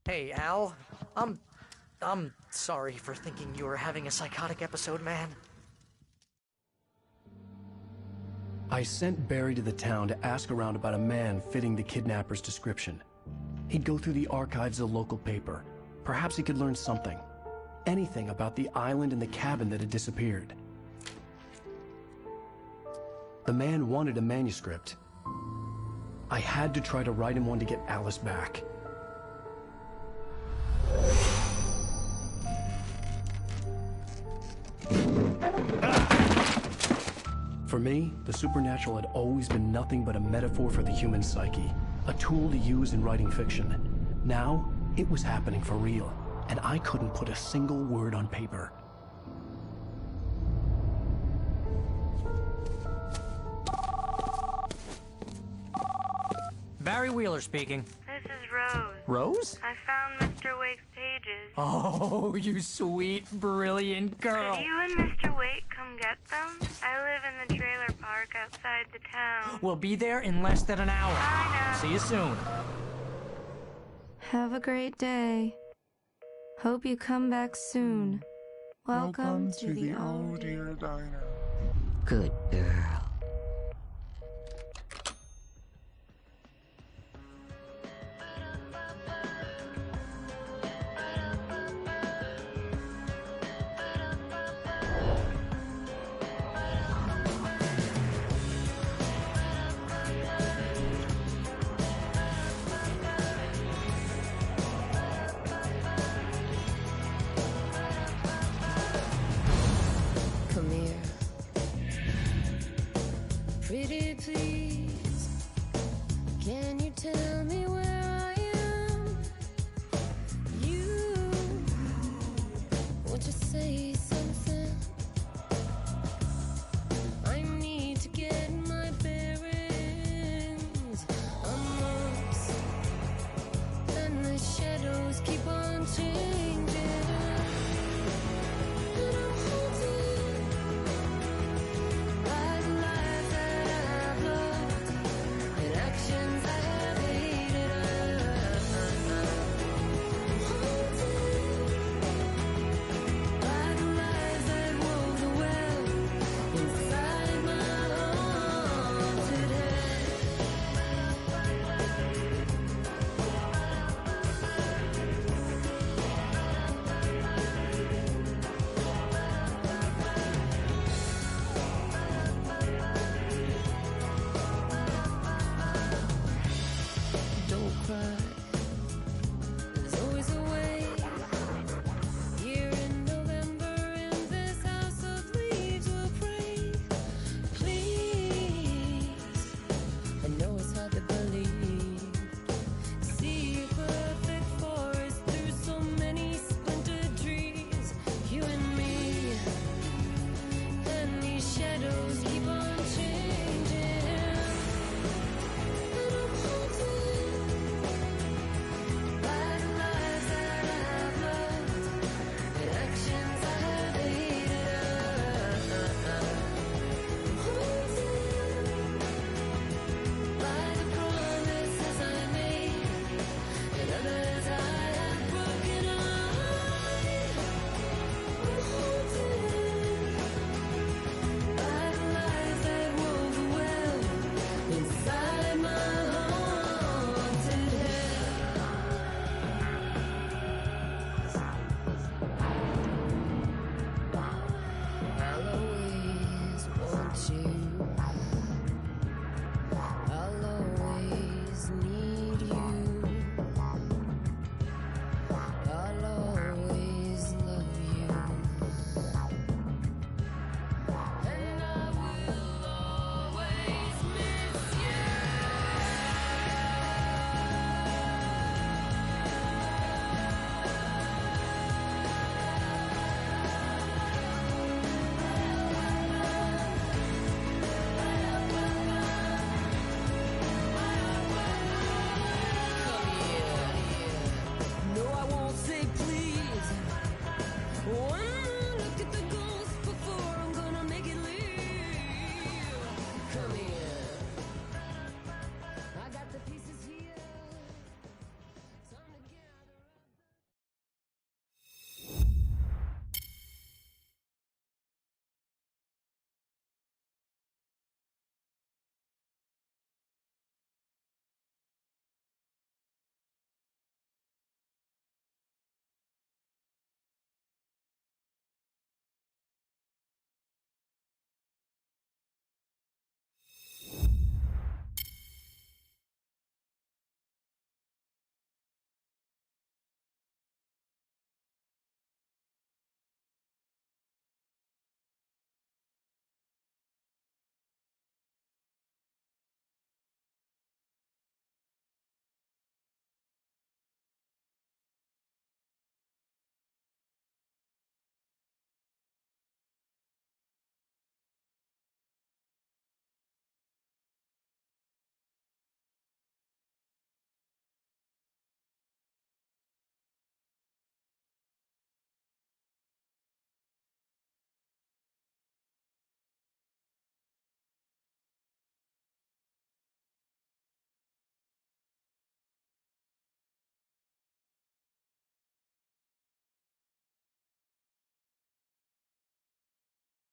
Hey, Al. I'm sorry for thinking you were having a psychotic episode, man. I sent Barry to the town to ask around about a man fitting the kidnapper's description. He'd go through the archives of the local paper. Perhaps he could learn something. Anything about the island and the cabin that had disappeared. The man wanted a manuscript. I had to try to write him one to get Alice back. For me, the supernatural had always been nothing but a metaphor for the human psyche, a tool to use in writing fiction. Now, it was happening for real, and I couldn't put a single word on paper. Barry Wheeler speaking. This is Rose. Rose? I found Mr. Wake's pages. Oh, you sweet, brilliant girl. Could you and Mr. Wake come get them? I live in the trailer park outside the town. We'll be there in less than an hour. I know. See you soon. Have a great day. Hope you come back soon. Welcome to the Oh Dear Diner. Good girl. Come here. Pretty please, can you tell